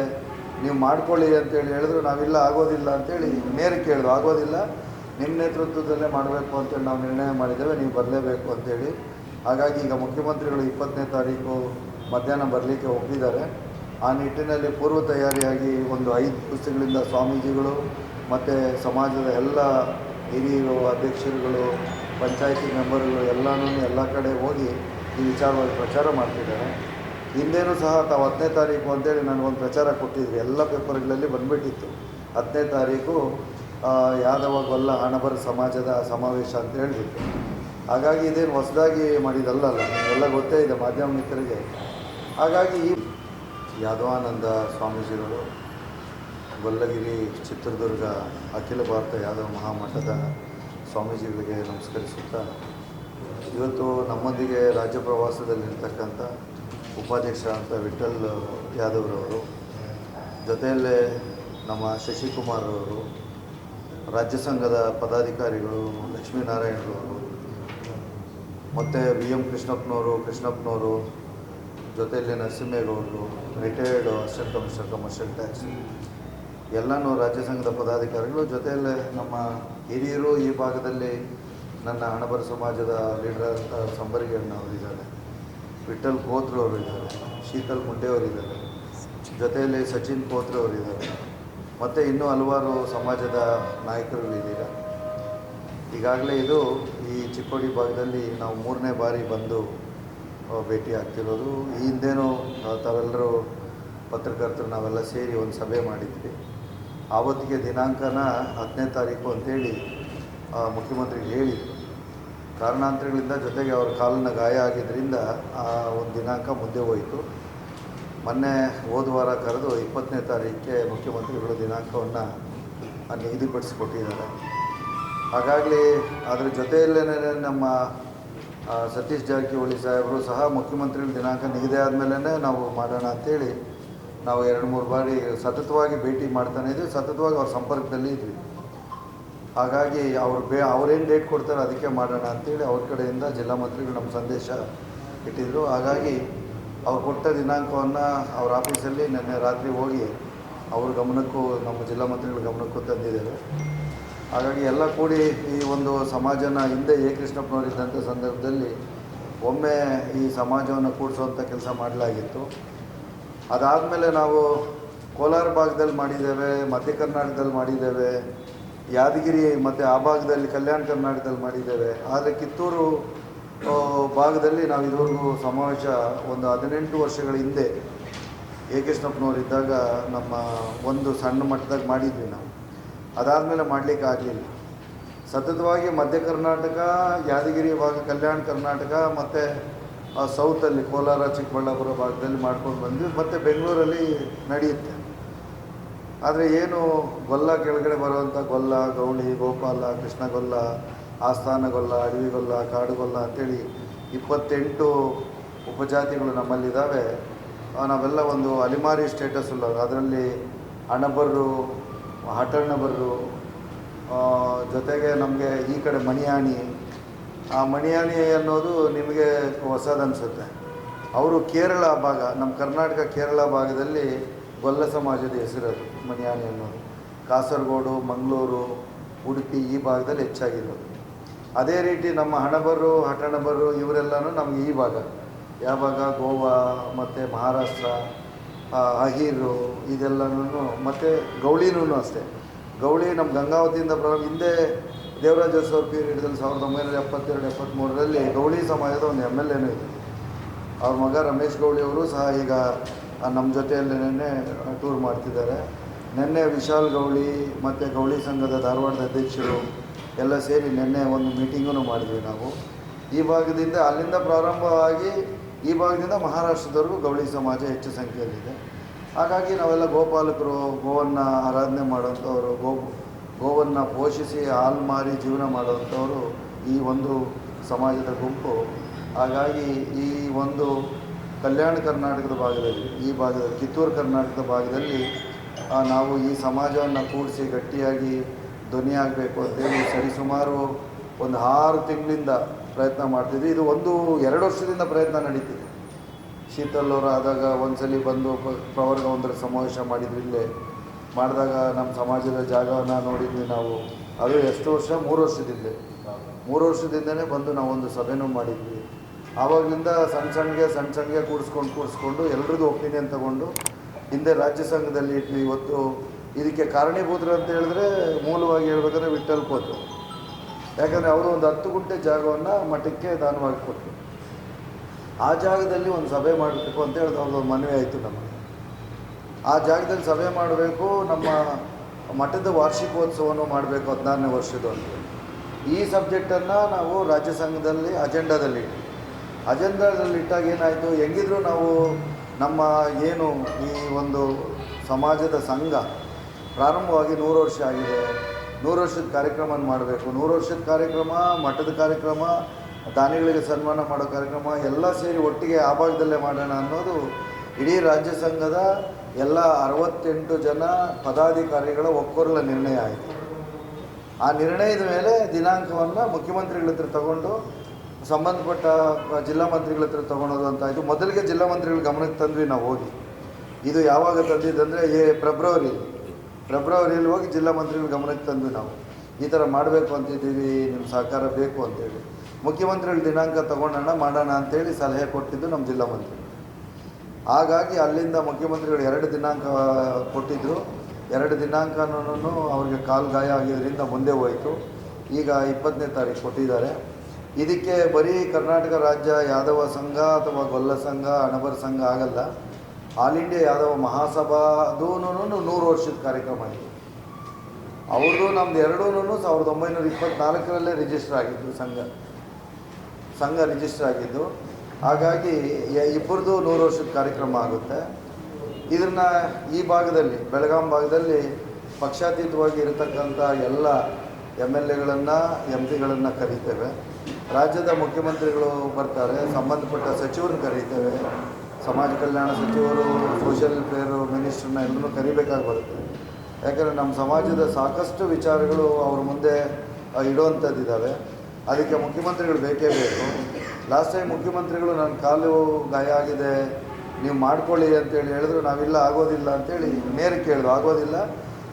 ನೀವು ಮಾಡ್ಕೊಳ್ಳಿ ಅಂತೇಳಿ ಹೇಳಿದ್ರು. ನಾವಿಲ್ಲ, ಆಗೋದಿಲ್ಲ ಅಂತೇಳಿ ನೇರಕ್ಕೆ ಹೇಳಿದ್ರು. ಆಗೋದಿಲ್ಲ, ನಿಮ್ಮ ನೇತೃತ್ವದಲ್ಲೇ ಮಾಡಬೇಕು ಅಂತೇಳಿ ನಾವು ನಿರ್ಣಯ ಮಾಡಿದ್ದೇವೆ, ನೀವು ಬರಲೇಬೇಕು ಅಂತೇಳಿ. ಹಾಗಾಗಿ ಈಗ ಮುಖ್ಯಮಂತ್ರಿಗಳು 20ನೇ ತಾರೀಕು ಮಧ್ಯಾಹ್ನ ಬರಲಿಕ್ಕೆ ಒಪ್ಪಿದ್ದಾರೆ. ಆ ನಿಟ್ಟಿನಲ್ಲಿ ಪೂರ್ವ ತಯಾರಿಯಾಗಿ ಒಂದು 5 ದಿವಸಗಳಿಂದ ಸ್ವಾಮೀಜಿಗಳು ಮತ್ತು ಸಮಾಜದ ಎಲ್ಲ ಹಿರಿಯರು, ಅಧ್ಯಕ್ಷರುಗಳು, ಪಂಚಾಯಿತಿ ಮೆಂಬರ್ಗಳು ಎಲ್ಲ ಕಡೆ ಹೋಗಿ ಈ ವಿಚಾರವಾಗಿ ಪ್ರಚಾರ ಮಾಡ್ತಿದ್ದಾರೆ. ಹಿಂದೇನೂ ಸಹ ತಾವು 10ನೇ ತಾರೀಕು ಅಂತೇಳಿ ನನಗೊಂದು ಪ್ರಚಾರ ಕೊಟ್ಟಿದ್ರಿ, ಎಲ್ಲ ಪೇಪರ್ಗಳಲ್ಲಿ ಬಂದುಬಿಟ್ಟಿತ್ತು. 10ನೇ ತಾರೀಕು ಯಾದವ ಗೊಲ್ಲ ಹಣಬರ ಸಮಾಜದ ಸಮಾವೇಶ ಅಂತ ಹೇಳಿಬಿಟ್ಟು. ಹಾಗಾಗಿ ಇದೇನು ಹೊಸದಾಗಿ ಮಾಡಿದಲ್ಲ, ನಿಮಗೆಲ್ಲ ಗೊತ್ತೇ ಇದೆ ಮಾಧ್ಯಮ ಮಿತ್ರರಿಗೆ. ಹಾಗಾಗಿ ಈ ಯಾದವಾನಂದ ಸ್ವಾಮೀಜಿಗಳು ಗೊಲ್ಲಗಿರಿ ಚಿತ್ರದುರ್ಗ ಅಖಿಲ ಭಾರತ ಯಾದವ ಮಹಾಮಠದ ಸ್ವಾಮೀಜಿಗಳಿಗೆ ನಮಸ್ಕರಿಸುತ್ತಾ, ಇವತ್ತು ನಮ್ಮೊಂದಿಗೆ ರಾಜ್ಯ ಪ್ರವಾಸದಲ್ಲಿರ್ತಕ್ಕಂಥ ಉಪಾಧ್ಯಕ್ಷ ಅಂತ ವಿಠಲ್ ಯಾದವ್ರವರು, ಜೊತೆಯಲ್ಲೇ ನಮ್ಮ ಶಶಿಕುಮಾರ್ ಅವರು, ರಾಜ್ಯ ಸಂಘದ ಪದಾಧಿಕಾರಿಗಳು ಲಕ್ಷ್ಮೀನಾರಾಯಣರವರು, ಮತ್ತು VM ಕೃಷ್ಣಪ್ಪನವರು, ಜೊತೆಯಲ್ಲಿ ನರಸಿಂಹೇಗೌಡರು, retired assistant commissioner commercial tax, ಎಲ್ಲನೂ ರಾಜ್ಯ ಸಂಘದ ಪದಾಧಿಕಾರಿಗಳು, ಜೊತೆಯಲ್ಲೇ ನಮ್ಮ ಹಿರಿಯರು ಈ ಭಾಗದಲ್ಲಿ ನನ್ನ ಹಣಬರ ಸಮಾಜದ ಲೀಡರ್ ಅಂತ ಸಂಬರಿಗೆ ಅಣ್ಣವರಿದ್ದಾರೆ, ವಿಠಲ್ ಕೋತ್ರವರು ಇದ್ದಾರೆ, ಶೀತಲ್ ಮುಂಡೆಯವರಿದ್ದಾರೆ, ಜೊತೆಯಲ್ಲಿ ಸಚಿನ್ ಕೋತ್ರವರಿದ್ದಾರೆ, ಮತ್ತು ಇನ್ನೂ ಹಲವಾರು ಸಮಾಜದ ನಾಯಕರುಗಳಿದ್ದೀರ. ಈಗಾಗಲೇ ಇದು ಈ ಚಿಕ್ಕೋಡಿ ಭಾಗದಲ್ಲಿ ನಾವು 3ನೇ ಬಾರಿ ಬಂದು ಭೇಟಿ ಆಗ್ತಿರೋದು. ಈ ಹಿಂದೇನೂ ತಾವೆಲ್ಲರೂ ಪತ್ರಕರ್ತರು ನಾವೆಲ್ಲ ಸೇರಿ ಒಂದು ಸಭೆ ಮಾಡಿದ್ವಿ. ಆವತ್ತಿಗೆ ದಿನಾಂಕನ 10ನೇ ತಾರೀಕು ಅಂತೇಳಿ ಮುಖ್ಯಮಂತ್ರಿಗೆ ಹೇಳಿದರು. ಕಾರಣಾಂತರಗಳಿಂದ, ಜೊತೆಗೆ ಅವ್ರ ಕಾಲಿನ ಗಾಯ ಆಗಿದ್ದರಿಂದ ಆ ಒಂದು ದಿನಾಂಕ ಮುಂದೆ ಹೋಯಿತು. ಮೊನ್ನೆ ಹೋದ ವಾರ ಕರೆದು 20ನೇ ತಾರೀಕಿಗೆ ಮುಖ್ಯಮಂತ್ರಿಗಳು ದಿನಾಂಕವನ್ನು ನಿಗದಿಪಡಿಸಿಕೊಟ್ಟಿದ್ದಾರೆ. ಹಾಗಾಗಿ ಅದರ ಜೊತೆಯಲ್ಲೇ ನಮ್ಮ ಸತೀಶ್ ಜಾರಕಿಹೊಳಿ ಸಾಹೇಬರು ಸಹ ಮುಖ್ಯಮಂತ್ರಿಗಳ ದಿನಾಂಕ ನಿಗದಿ ಆದಮೇಲೆ ನಾವು ಮಾಡೋಣ ಅಂಥೇಳಿ ನಾವು 2-3 ಬಾರಿ ಸತತವಾಗಿ ಭೇಟಿ ಮಾಡ್ತಾನೆ ಇದ್ವಿ, ಸತತವಾಗಿ ಅವ್ರ ಸಂಪರ್ಕದಲ್ಲಿ ಇದ್ವಿ. ಹಾಗಾಗಿ ಅವ್ರೇನು ಡೇಟ್ ಕೊಡ್ತಾರೆ ಅದಕ್ಕೆ ಮಾಡೋಣ ಅಂಥೇಳಿ ಅವ್ರ ಕಡೆಯಿಂದ ಜಿಲ್ಲಾ ಮಂತ್ರಿಗಳು ನಮ್ಮ ಸಂದೇಶ ಇಟ್ಟಿದ್ದರು. ಹಾಗಾಗಿ ಅವ್ರು ಕೊಟ್ಟ ದಿನಾಂಕವನ್ನು ಅವ್ರ ಆಫೀಸಲ್ಲಿ ನಿನ್ನೆ ರಾತ್ರಿ ಹೋಗಿ ಅವ್ರ ಗಮನಕ್ಕೂ ನಮ್ಮ ಜಿಲ್ಲಾ ಮಂತ್ರಿಗಳ ಗಮನಕ್ಕೂ ತಂದಿದ್ದೇವೆ. ಹಾಗಾಗಿ ಎಲ್ಲ ಕೂಡಿ ಈ ಒಂದು ಸಮಾಜನ ಹಿಂದೆ ಕೃಷ್ಣಪ್ಪನವರಿದ್ದಂಥ ಸಂದರ್ಭದಲ್ಲಿ ಒಮ್ಮೆ ಈ ಸಮಾಜವನ್ನು ಕೂಡಿಸುವಂಥ ಕೆಲಸ ಮಾಡಲಾಗಿತ್ತು. ಅದಾದಮೇಲೆ ನಾವು ಕೋಲಾರ ಭಾಗದಲ್ಲಿ ಮಾಡಿದ್ದೇವೆ, ಮಧ್ಯ ಕರ್ನಾಟಕದಲ್ಲಿ ಮಾಡಿದ್ದೇವೆ, ಯಾದಗಿರಿ ಮತ್ತು ಆ ಭಾಗದಲ್ಲಿ ಕಲ್ಯಾಣ ಕರ್ನಾಟಕದಲ್ಲಿ ಮಾಡಿದ್ದೇವೆ. ಆದರೆ ಕಿತ್ತೂರು ಭಾಗದಲ್ಲಿ ನಾವು ಇದುವರೆಗೂ ಸಮಾವೇಶ ಒಂದು 18 ವರ್ಷಗಳ ಹಿಂದೆ ಕೃಷ್ಣಪ್ಪನವರಿದ್ದಾಗ ನಮ್ಮ ಒಂದು ಸಣ್ಣ ಮಟ್ಟದಾಗ ಮಾಡಿದ್ವಿ ನಾವು. ಅದಾದಮೇಲೆ ಮಾಡಲಿಕ್ಕೆ ಆಗಲಿಲ್ಲ. ಸತತವಾಗಿ ಮಧ್ಯ ಕರ್ನಾಟಕ, ಯಾದಗಿರಿ ಭಾಗ, ಕಲ್ಯಾಣ ಕರ್ನಾಟಕ ಮತ್ತು ಸೌತಲ್ಲಿ ಕೋಲಾರ, ಚಿಕ್ಕಬಳ್ಳಾಪುರ ಭಾಗದಲ್ಲಿ ಮಾಡ್ಕೊಂಡು ಬಂದ್ವಿ. ಮತ್ತು ಬೆಂಗಳೂರಲ್ಲಿ ನಡೆಯುತ್ತೆ. ಆದರೆ ಏನು ಗೊಲ್ಲ ಕೆಳಗಡೆ ಬರುವಂಥ ಗೊಲ್ಲ, ಗೌಳಿ, ಗೋಪಾಲ, ಕೃಷ್ಣಗೊಲ್ಲ, ಆಸ್ಥಾನಗೊಲ್ಲ, ಅಡವಿಗೊಲ್ಲ, ಕಾಡುಗೊಲ್ಲ ಅಂತೇಳಿ 28 ಉಪಜಾತಿಗಳು ನಮ್ಮಲ್ಲಿದ್ದಾವೆ. ನಾವೆಲ್ಲ ಒಂದು ಅಲಿಮಾರಿ ಸ್ಟೇಟಸ್ ಉಳ್ಳವರು. ಅದರಲ್ಲಿ ಅಣಬರ್ರು, ಹಟಣ್ಣಬರ್ರು, ಜೊತೆಗೆ ನಮಗೆ ಈ ಕಡೆ ಮಣಿಯಾಣಿ. ಆ ಮಣಿಯಾಣಿ ಅನ್ನೋದು ನಿಮಗೆ ಹೊಸದನ್ನಿಸುತ್ತೆ. ಅವರು ಕೇರಳ ಭಾಗ, ನಮ್ಮ ಕರ್ನಾಟಕ ಕೇರಳ ಭಾಗದಲ್ಲಿ ಗೊಲ್ಲ ಸಮಾಜದ ಹೆಸರದು ಮಣಿಯಾಣಿ ಅನ್ನೋದು. ಕಾಸರಗೋಡು, ಮಂಗಳೂರು, ಉಡುಪಿ ಈ ಭಾಗದಲ್ಲಿ ಹೆಚ್ಚಾಗಿರೋದು. ಅದೇ ರೀತಿ ನಮ್ಮ ಹಣಬರು, ಹಟಣಬರು ಇವರೆಲ್ಲನೂ ನಮಗೆ ಈ ಭಾಗ, ಯಾವ ಭಾಗ, ಗೋವಾ ಮತ್ತು ಮಹಾರಾಷ್ಟ್ರ, ಅಹೀರು ಇದೆಲ್ಲನೂ, ಮತ್ತು ಗೌಳಿನೂ ಅಷ್ಟೇ. ಗೌಳಿ ನಮ್ಮ ಗಂಗಾವತಿಯಿಂದ ಹಿಂದೆ ದೇವರಾಜ ಅರಸು ಪೀರಿಯಡ್ದಲ್ಲಿ 1972-73ರಲ್ಲಿ ಗೌಳಿ ಸಮಾಜದ ಒಂದು MLA ಇದೆ. ಅವ್ರ ಮಗ ರಮೇಶ್ ಗೌಳಿ ಅವರು ಸಹ ಈಗ ನಮ್ಮ ಜೊತೆಯಲ್ಲಿ ನಿನ್ನೆ ಟೂರ್ ಮಾಡ್ತಿದ್ದಾರೆ. ನಿನ್ನೆ ವಿಶಾಲ್ ಗೌಳಿ ಮತ್ತು ಗೌಳಿ ಸಂಘದ ಧಾರವಾಡದ ಅಧ್ಯಕ್ಷರು ಎಲ್ಲ ಸೇರಿ ನಿನ್ನೆ ಒಂದು ಮೀಟಿಂಗನ್ನು ಮಾಡಿದ್ವಿ ನಾವು. ಈ ಭಾಗದಿಂದ ಅಲ್ಲಿಂದ ಪ್ರಾರಂಭವಾಗಿ ಈ ಭಾಗದಿಂದ ಮಹಾರಾಷ್ಟ್ರದವರೆಗೂ ಗೌಳಿ ಸಮಾಜ ಹೆಚ್ಚು ಸಂಖ್ಯೆಯಲ್ಲಿದೆ. ಹಾಗಾಗಿ ನಾವೆಲ್ಲ ಗೋಪಾಲಕರು, ಗೋವನ್ನು ಆರಾಧನೆ ಮಾಡುವಂಥವರು, ಗೋವನ್ನು ಪೋಷಿಸಿ ಹಾಲು ಮಾರಿ ಜೀವನ ಮಾಡುವಂಥವರು ಈ ಒಂದು ಸಮಾಜದ ಗುಂಪು. ಹಾಗಾಗಿ ಈ ಒಂದು ಕಲ್ಯಾಣ ಕರ್ನಾಟಕದ ಭಾಗದಲ್ಲಿ, ಈ ಭಾಗದಲ್ಲಿ ಕಿತ್ತೂರು ಕರ್ನಾಟಕದ ಭಾಗದಲ್ಲಿ ನಾವು ಈ ಸಮಾಜವನ್ನು ಕೂಡಿಸಿ ಗಟ್ಟಿಯಾಗಿ ಧ್ವನಿಯಾಗಬೇಕು ಅಂತೇಳಿ ಸರಿಸುಮಾರು ಒಂದು 6 ತಿಂಗಳಿಂದ ಪ್ರಯತ್ನ ಮಾಡ್ತಿದ್ವಿ. ಇದು 1-2 ವರ್ಷದಿಂದ ಪ್ರಯತ್ನ ನಡೀತಿದೆ. ಶೀತಲ್ ಆದಾಗ ಒಂದ್ಸಲಿ ಬಂದು ಪ್ರವರ್ಗ 1ರ ಸಮಾವೇಶ ಮಾಡಿದ್ವಿ. ಇಲ್ಲೇ ಮಾಡಿದಾಗ ನಮ್ಮ ಸಮಾಜದ ಜಾಗವನ್ನು ನೋಡಿದ್ವಿ ನಾವು. ಅದು ಎಷ್ಟು ವರ್ಷ, 3 ವರ್ಷದಿಂದನೇ ಬಂದು ನಾವೊಂದು ಸಭೆನೂ ಮಾಡಿದ್ವಿ. ಆವಾಗಲಿಂದ ಸಣ್ಣ ಸಣ್ಣಗೆ ಕೂಡಿಸ್ಕೊಂಡು ಎಲ್ರದ್ದು ಒಪಿನಿಯನ್ ತಗೊಂಡು ಹಿಂದೆ ರಾಜ್ಯ ಸಂಘದಲ್ಲಿ ಇಟ್ವಿ. ಇವತ್ತು ಇದಕ್ಕೆ ಕಾರಣೀಭೂತರು ಅಂತ ಹೇಳಿದ್ರೆ ಮೂಲವಾಗಿ ಹೇಳ್ಬೇಕಾದ್ರೆ ವಿಠ್ಠಲ್ ಕೋತು. ಯಾಕಂದರೆ ಅವರು ಒಂದು 10 ಗುಂಟೆ ಜಾಗವನ್ನು ಮಠಕ್ಕೆ ದಾನವಾಗಿ ಕೊಟ್ಟರು. ಆ ಜಾಗದಲ್ಲಿ ಒಂದು ಸಭೆ ಮಾಡಬೇಕು ಅಂತ ಹೇಳಿದ್ರೆ ಅವ್ರದ್ದು ಮನವಿ ಆಯಿತು ನಮಗೆ. ಆ ಜಾಗದಲ್ಲಿ ಸಭೆ ಮಾಡಬೇಕು, ನಮ್ಮ ಮಠದ ವಾರ್ಷಿಕೋತ್ಸವವನ್ನು ಮಾಡಬೇಕು 16ನೇ ವರ್ಷದ್ದು ಅಂತ. ಈ ಸಬ್ಜೆಕ್ಟನ್ನು ನಾವು ರಾಜ್ಯ ಸಂಘದಲ್ಲಿ ಅಜೆಂಡಾದಲ್ಲಿಟ್ಟಾಗ ಏನಾಯಿತು, ಹೆಂಗಿದ್ರು ನಾವು ನಮ್ಮ ಏನು ಈ ಒಂದು ಸಮಾಜದ ಸಂಘ ಪ್ರಾರಂಭವಾಗಿ 100 ವರ್ಷ ಆಗಿದೆ. 100 ವರ್ಷದ ಕಾರ್ಯಕ್ರಮ ಮಾಡಬೇಕು. 100 ವರ್ಷದ ಕಾರ್ಯಕ್ರಮ, ಮಠದ ಕಾರ್ಯಕ್ರಮ, ದಾನಿಗಳಿಗೆ ಸನ್ಮಾನ ಮಾಡೋ ಕಾರ್ಯಕ್ರಮ ಎಲ್ಲ ಸೇರಿ ಒಟ್ಟಿಗೆ ಆ ಭಾಗದಲ್ಲೇ ಮಾಡೋಣ ಅನ್ನೋದು ಇಡೀ ರಾಜ್ಯ ಸಂಘದ ಎಲ್ಲ 68 ಜನ ಪದಾಧಿಕಾರಿಗಳ ಒಕ್ಕೊರಲ ನಿರ್ಣಯ ಆಯಿತು. ಆ ನಿರ್ಣಯದ ಮೇಲೆ ದಿನಾಂಕವನ್ನು ಮುಖ್ಯಮಂತ್ರಿಗಳ ಹತ್ರ ತಗೊಂಡು ಸಂಬಂಧಪಟ್ಟ ಜಿಲ್ಲಾ ಮಂತ್ರಿಗಳ ಹತ್ರ ತೊಗೊಳೋದು ಅಂತಾಯಿತು. ಮೊದಲಿಗೆ ಜಿಲ್ಲಾ ಮಂತ್ರಿಗಳ ಗಮನಕ್ಕೆ ತಂದ್ವಿ ನಾವು ಹೋಗಿ. ಇದು ಯಾವಾಗ ತಂದಿದ್ದಂದರೆ ಫೆಬ್ರವರಿಯಲ್ಲಿ ಹೋಗಿ ಜಿಲ್ಲಾ ಮಂತ್ರಿಗಳ ಗಮನಕ್ಕೆ ತಂದ್ವಿ ನಾವು. ಈ ಥರ ಮಾಡಬೇಕು ಅಂತಿದ್ದೀವಿ, ನಿಮ್ಮ ಸಹಕಾರ ಬೇಕು ಅಂತೇಳಿ. ಮುಖ್ಯಮಂತ್ರಿಗಳ ದಿನಾಂಕ ತೊಗೊಂಡೋಣ ಮಾಡೋಣ ಅಂತೇಳಿ ಸಲಹೆ ಕೊಟ್ಟಿದ್ದು ನಮ್ಮ ಜಿಲ್ಲಾ ಮಂತ್ರಿ. ಹಾಗಾಗಿ ಅಲ್ಲಿಂದ ಮುಖ್ಯಮಂತ್ರಿಗಳು 2 ದಿನಾಂಕ ಕೊಟ್ಟಿದ್ದರು. 2 ದಿನಾಂಕನೂ ಅವ್ರಿಗೆ ಕಾಲು ಗಾಯ ಆಗಿದ್ದರಿಂದ ಮುಂದೆ ಹೋಯಿತು. ಈಗ 20ನೇ ತಾರೀಕು ಕೊಟ್ಟಿದ್ದಾರೆ. ಇದಕ್ಕೆ ಬರೀ ಕರ್ನಾಟಕ ರಾಜ್ಯ ಯಾದವ ಸಂಘ ಅಥವಾ ಗೊಲ್ಲ ಸಂಘ, ಅಣಬರ ಸಂಘ ಆಗಲ್ಲ. ಆಲ್ ಇಂಡಿಯಾ ಯಾದವ ಮಹಾಸಭಾದೂ 100 ವರ್ಷದ ಕಾರ್ಯಕ್ರಮ ಇದೆ. ಅವ್ರದ್ದು ನಮ್ದು ಎರಡೂ 1924ರಲ್ಲೇ ರಿಜಿಸ್ಟರ್ ಆಗಿದ್ದು, ಸಂಘ ರಿಜಿಸ್ಟರ್ ಆಗಿದ್ದು. ಹಾಗಾಗಿ ಇಬ್ಬರದು 100 ವರ್ಷದ ಕಾರ್ಯಕ್ರಮ ಆಗುತ್ತೆ. ಇದನ್ನು ಈ ಭಾಗದಲ್ಲಿ, ಬೆಳಗಾಂ ಭಾಗದಲ್ಲಿ ಪಕ್ಷಾತೀತವಾಗಿ ಇರತಕ್ಕಂಥ ಎಲ್ಲ MLAಗಳನ್ನು, MP ಗಳನ್ನು ಕರೀತೇವೆ. ರಾಜ್ಯದ ಮುಖ್ಯಮಂತ್ರಿಗಳು ಬರ್ತಾರೆ, ಸಂಬಂಧಪಟ್ಟ ಸಚಿವರನ್ನ ಕರೀತೇವೆ, ಸಮಾಜ ಕಲ್ಯಾಣ ಸಚಿವರು, ಸೋಷಿಯಲ್ ವೆಲ್ಫೇರು ಮಿನಿಸ್ಟ್ರನ್ನ ಎಲ್ಲರೂ ಕರಿಬೇಕಾಗಿ ಬರುತ್ತೆ. ಯಾಕಂದರೆ ನಮ್ಮ ಸಮಾಜದ ಸಾಕಷ್ಟು ವಿಚಾರಗಳು ಅವ್ರ ಮುಂದೆ ಇಡುವಂಥದ್ದಿದ್ದಾವೆ. ಅದಕ್ಕೆ ಮುಖ್ಯಮಂತ್ರಿಗಳು ಬೇಕೇ ಬೇಕು. ಲಾಸ್ಟ್ ಟೈಮ್ ಮುಖ್ಯಮಂತ್ರಿಗಳು ನನ್ನ ಕಾಲು ಗಾಯ ಆಗಿದೆ, ನೀವು ಮಾಡ್ಕೊಳ್ಳಿ ಅಂತೇಳಿ ಹೇಳಿದ್ರು. ನಾವಿಲ್ಲ, ಆಗೋದಿಲ್ಲ ಅಂತೇಳಿ ನೇರಕ್ಕೆ ಹೇಳಿದ್ರು. ಆಗೋದಿಲ್ಲ,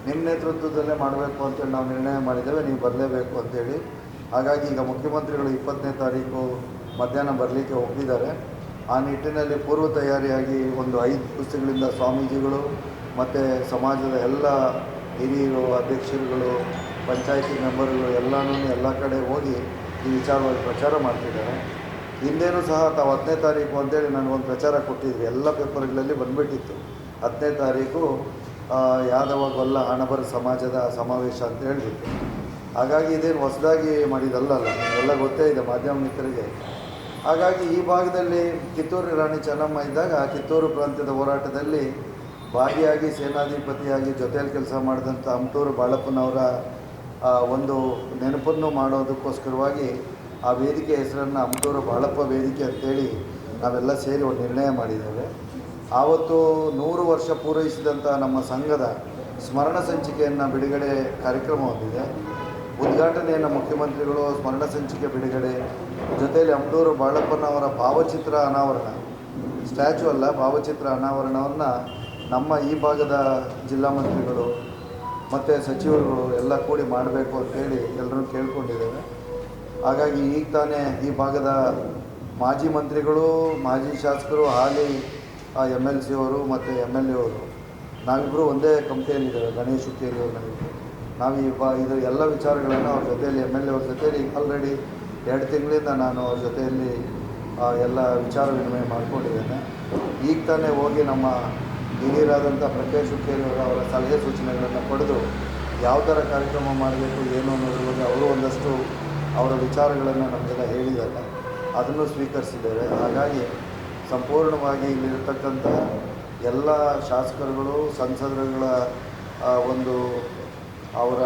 ನಿಮ್ಮ ನೇತೃತ್ವದಲ್ಲೇ ಮಾಡಬೇಕು ಅಂತೇಳಿ ನಾವು ನಿರ್ಣಯ ಮಾಡಿದ್ದೇವೆ, ನೀವು ಬರಲೇಬೇಕು ಅಂತೇಳಿ. ಹಾಗಾಗಿ ಈಗ ಮುಖ್ಯಮಂತ್ರಿಗಳು 20ನೇ ತಾರೀಕು ಮಧ್ಯಾಹ್ನ ಬರಲಿಕ್ಕೆ ಒಪ್ಪಿದ್ದಾರೆ. ಆ ನಿಟ್ಟಿನಲ್ಲಿ ಪೂರ್ವ ತಯಾರಿಯಾಗಿ ಒಂದು 5 ದಿವಸಗಳಿಂದ ಸ್ವಾಮೀಜಿಗಳು ಮತ್ತು ಸಮಾಜದ ಎಲ್ಲ ಹಿರಿಯರು, ಅಧ್ಯಕ್ಷರುಗಳು, ಪಂಚಾಯತಿ ಮೆಂಬರ್ಗಳು ಎಲ್ಲ ಕಡೆ ಹೋಗಿ ಈ ವಿಚಾರವಾಗಿ ಪ್ರಚಾರ ಮಾಡ್ತಿದ್ದಾರೆ. ಹಿಂದೇನೂ ಸಹ ತಾವು 10ನೇ ತಾರೀಕು ಅಂತೇಳಿ ನನಗೊಂದು ಪ್ರಚಾರ ಕೊಟ್ಟಿದ್ವಿ, ಎಲ್ಲ ಪೇಪರ್ಗಳಲ್ಲಿ ಬಂದುಬಿಟ್ಟಿತ್ತು. 10ನೇ ತಾರೀಕು ಯಾದವ ಗೊಲ್ಲ ಅಣಬರ ಸಮಾಜದ ಸಮಾವೇಶ ಅಂತ ಹೇಳಿಬಿಟ್ಟು. ಹಾಗಾಗಿ ಇದೇನು ಹೊಸದಾಗಿ ಮಾಡಿದಲ್ಲ, ನಿಮಗೆಲ್ಲ ಗೊತ್ತೇ ಇದೆ ಮಾಧ್ಯಮ ಮಿತ್ರರಿಗೆ. ಹಾಗಾಗಿ ಈ ಭಾಗದಲ್ಲಿ ಕಿತ್ತೂರು ರಾಣಿ ಚೆನ್ನಮ್ಮ ಇದ್ದಾಗ ಕಿತ್ತೂರು ಪ್ರಾಂತ್ಯದ ಹೋರಾಟದಲ್ಲಿ ಭಾಗಿಯಾಗಿ ಸೇನಾಧಿಪತಿಯಾಗಿ ಜೊತೆಯಲ್ಲಿ ಕೆಲಸ ಮಾಡಿದಂಥ ಅಮಟೂರು ಬಾಳಪ್ಪನವರ ಒಂದು ನೆನಪನ್ನು ಮಾಡೋದಕ್ಕೋಸ್ಕರವಾಗಿ ಆ ವೇದಿಕೆ ಹೆಸರನ್ನು ಅಮಟೂರು ಬಾಳಪ್ಪ ವೇದಿಕೆ ಅಂತೇಳಿ ನಾವೆಲ್ಲ ಸೇರಿ ಒಂದು ನಿರ್ಣಯ ಮಾಡಿದ್ದೇವೆ. ಆವತ್ತು 100 ವರ್ಷ ಪೂರೈಸಿದಂಥ ನಮ್ಮ ಸಂಘದ ಸ್ಮರಣ ಸಂಚಿಕೆಯನ್ನು ಬಿಡುಗಡೆ ಕಾರ್ಯಕ್ರಮ ಹೊಂದಿದೆ. ಉದ್ಘಾಟನೆಯನ್ನು ಮುಖ್ಯಮಂತ್ರಿಗಳು, ಸ್ಮರಣ ಸಂಚಿಕೆ ಬಿಡುಗಡೆ ಜೊತೆಯಲ್ಲಿ ಅಮಟೂರು ಬಾಳಪ್ಪನವರ ಭಾವಚಿತ್ರ ಅನಾವರಣ, ಸ್ಟ್ಯಾಚು ಅಲ್ಲ ಭಾವಚಿತ್ರ ಅನಾವರಣವನ್ನು ನಮ್ಮ ಈ ಭಾಗದ ಜಿಲ್ಲಾ ಮಂತ್ರಿಗಳು ಮತ್ತು ಸಚಿವರುಗಳು ಎಲ್ಲ ಕೂಡಿ ಮಾಡಬೇಕು ಅಂತೇಳಿ ಎಲ್ಲರೂ ಕೇಳ್ಕೊಂಡಿದ್ದೇವೆ. ಹಾಗಾಗಿ ಈಗ ತಾನೇ ಈ ಭಾಗದ ಮಾಜಿ ಮಂತ್ರಿಗಳು, ಮಾಜಿ ಶಾಸಕರು, ಹಾಲಿ MLC ಅವರು ಮತ್ತು MLA ಅವರು ನಾವಿಬ್ಬರು ಒಂದೇ ಕಮಿಟಿಯಲ್ಲಿದ್ದೇವೆ. ಗಣೇಶ್ ಹುಕ್ಕೇರಿ ಅವರು ನಾವು ಇದು ಎಲ್ಲ ವಿಚಾರಗಳನ್ನು ಅವ್ರ ಜೊತೆಯಲ್ಲಿ MLA ಅವ್ರ ಜೊತೆಯಲ್ಲಿ ಆಲ್ರೆಡಿ 2 ತಿಂಗಳಿಂದ ನಾನು ಅವ್ರ ಜೊತೆಯಲ್ಲಿ ಎಲ್ಲ ವಿಚಾರ ವಿನಿಮಯ ಮಾಡಿಕೊಂಡಿದ್ದೇನೆ. ಈಗ ತಾನೇ ಹೋಗಿ ನಮ್ಮ ಹಿರಿಯರಾದಂಥ ಪ್ರಕಾಶ್ ಹುಕ್ಕೇರಿ ಅವರ ಸಲಹೆ ಸೂಚನೆಗಳನ್ನು ಪಡೆದು ಯಾವ ಥರ ಕಾರ್ಯಕ್ರಮ ಮಾಡಬೇಕು ಏನು ಅನ್ನೋದ್ರ ಬಗ್ಗೆ ಅವರು ಒಂದಷ್ಟು ಅವರ ವಿಚಾರಗಳನ್ನು ನಮಗೆಲ್ಲ ಹೇಳಿದ್ದಾರೆ, ಅದನ್ನು ಸ್ವೀಕರಿಸಿದ್ದೇವೆ. ಹಾಗಾಗಿ ಸಂಪೂರ್ಣವಾಗಿ ಇಲ್ಲಿರತಕ್ಕಂಥ ಎಲ್ಲ ಶಾಸಕರುಗಳು, ಸಂಸದರುಗಳ ಅವರ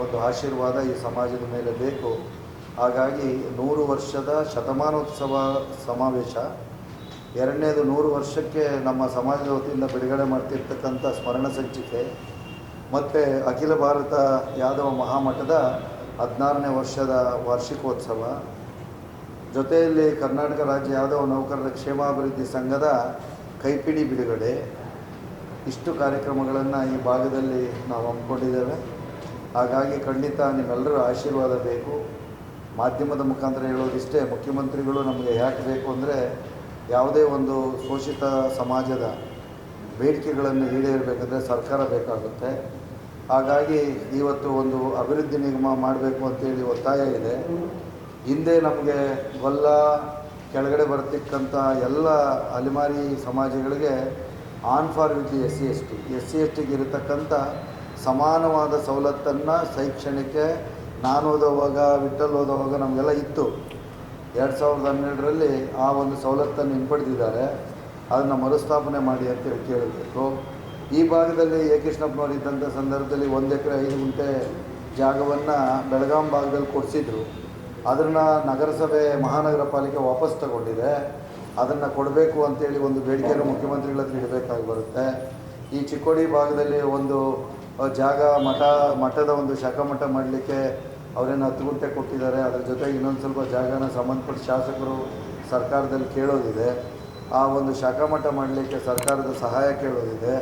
ಒಂದು ಆಶೀರ್ವಾದ ಈ ಸಮಾಜದ ಮೇಲೆ ಬೇಕು. ಹಾಗಾಗಿ 100 ವರ್ಷದ ಶತಮಾನೋತ್ಸವ ಸಮಾವೇಶ, ಎರಡನೇದು 100 ವರ್ಷಕ್ಕೆ ನಮ್ಮ ಸಮಾಜದ ವತಿಯಿಂದ ಬಿಡುಗಡೆ ಮಾಡ್ತಿರ್ತಕ್ಕಂಥ ಸ್ಮರಣ ಸಂಚಿಕೆ ಮತ್ತು ಅಖಿಲ ಭಾರತ ಯಾದವ ಮಹಾಮಠದ 16ನೇ ವರ್ಷದ ವಾರ್ಷಿಕೋತ್ಸವ, ಜೊತೆಯಲ್ಲಿ ಕರ್ನಾಟಕ ರಾಜ್ಯ ಯಾದವ ನೌಕರರ ಕ್ಷೇಮಾಭಿವೃದ್ಧಿ ಸಂಘದ ಕೈಪಿಡಿ ಬಿಡುಗಡೆ, ಇಷ್ಟು ಕಾರ್ಯಕ್ರಮಗಳನ್ನು ಈ ಭಾಗದಲ್ಲಿ ನಾವು ಹಮ್ಮಿಕೊಂಡಿದ್ದೇವೆ. ಹಾಗಾಗಿ ಖಂಡಿತ ನಿಮ್ಮೆಲ್ಲರ ಆಶೀರ್ವಾದ ಬೇಕು. ಮಾಧ್ಯಮದ ಮುಖಾಂತರ ಹೇಳೋದಿಷ್ಟೇ, ಮುಖ್ಯಮಂತ್ರಿಗಳು ನಮಗೆ ಯಾಕೆ ಬೇಕು ಅಂದರೆ ಯಾವುದೇ ಒಂದು ಶೋಷಿತ ಸಮಾಜದ ಬೇಡಿಕೆಗಳನ್ನು ಈಡೇರಬೇಕಂದ್ರೆ ಸರ್ಕಾರ ಬೇಕಾಗುತ್ತೆ. ಹಾಗಾಗಿ ಇವತ್ತು ಒಂದು ಅಭಿವೃದ್ಧಿ ನಿಗಮ ಮಾಡಬೇಕು ಅಂತೇಳಿ ಒತ್ತಾಯ ಇದೆ. ಹಿಂದೆ ನಮಗೆ ಗೊಲ್ಲ ಕೆಳಗಡೆ ಬರ್ತಕ್ಕಂಥ ಎಲ್ಲ ಅಲೆಮಾರಿ ಸಮಾಜಗಳಿಗೆ ಆನ್ ಫಾರ್ ವಿತ್ SC/ST ಇರತಕ್ಕಂಥ ಸಮಾನವಾದ ಸವಲತ್ತನ್ನು ಶೈಕ್ಷಣಿಕ ನಾನು ಓದೋವಾಗ, ವಿಠಲ್ ಓದೋವಾಗ ನಮಗೆಲ್ಲ ಇತ್ತು. 2012ರಲ್ಲಿ ಆ ಒಂದು ಸವಲತ್ತನ್ನು ಹಿಂಪಡೆದಿದ್ದಾರೆ. ಅದನ್ನು ಮರುಸ್ಥಾಪನೆ ಮಾಡಿ ಅಂತೇಳಿ ಕೇಳಬೇಕು. ಈ ಭಾಗದಲ್ಲಿ ಕೃಷ್ಣಪ್ಪನವರು ಇದ್ದಂಥ ಸಂದರ್ಭದಲ್ಲಿ 1 ಎಕರೆ 5 ಗುಂಟೆ ಜಾಗವನ್ನು ಬೆಳಗಾಂ ಭಾಗದಲ್ಲಿ ಕೊಡಿಸಿದ್ರು. ಅದನ್ನು ನಗರಸಭೆ ಮಹಾನಗರ ಪಾಲಿಕೆ ವಾಪಸ್ ತಗೊಂಡಿದೆ. ಅದನ್ನು ಕೊಡಬೇಕು ಅಂತೇಳಿ ಒಂದು ಬೇಡಿಕೆಯನ್ನು ಮುಖ್ಯಮಂತ್ರಿಗಳ ಹತ್ರ ಇಡಬೇಕಾಗಿ ಬರುತ್ತೆ. ಈ ಚಿಕ್ಕೋಡಿ ಭಾಗದಲ್ಲಿ ಒಂದು ಜಾಗ ಮಠದ ಒಂದು ಶಾಖಾ ಮಠ ಮಾಡಲಿಕ್ಕೆ ಅವರೇನು 10 ಗುಂಟೆ ಕೊಟ್ಟಿದ್ದಾರೆ. ಅದರ ಜೊತೆಗೆ ಇನ್ನೊಂದು ಸ್ವಲ್ಪ ಜಾಗನ ಸಂಬಂಧಪಟ್ಟ ಶಾಸಕರು ಸರ್ಕಾರದಲ್ಲಿ ಕೇಳೋದಿದೆ. ಆ ಒಂದು ಶಾಖಾ ಮಠ ಮಾಡಲಿಕ್ಕೆ ಸರ್ಕಾರದ ಸಹಾಯ ಕೇಳೋದಿದೆ.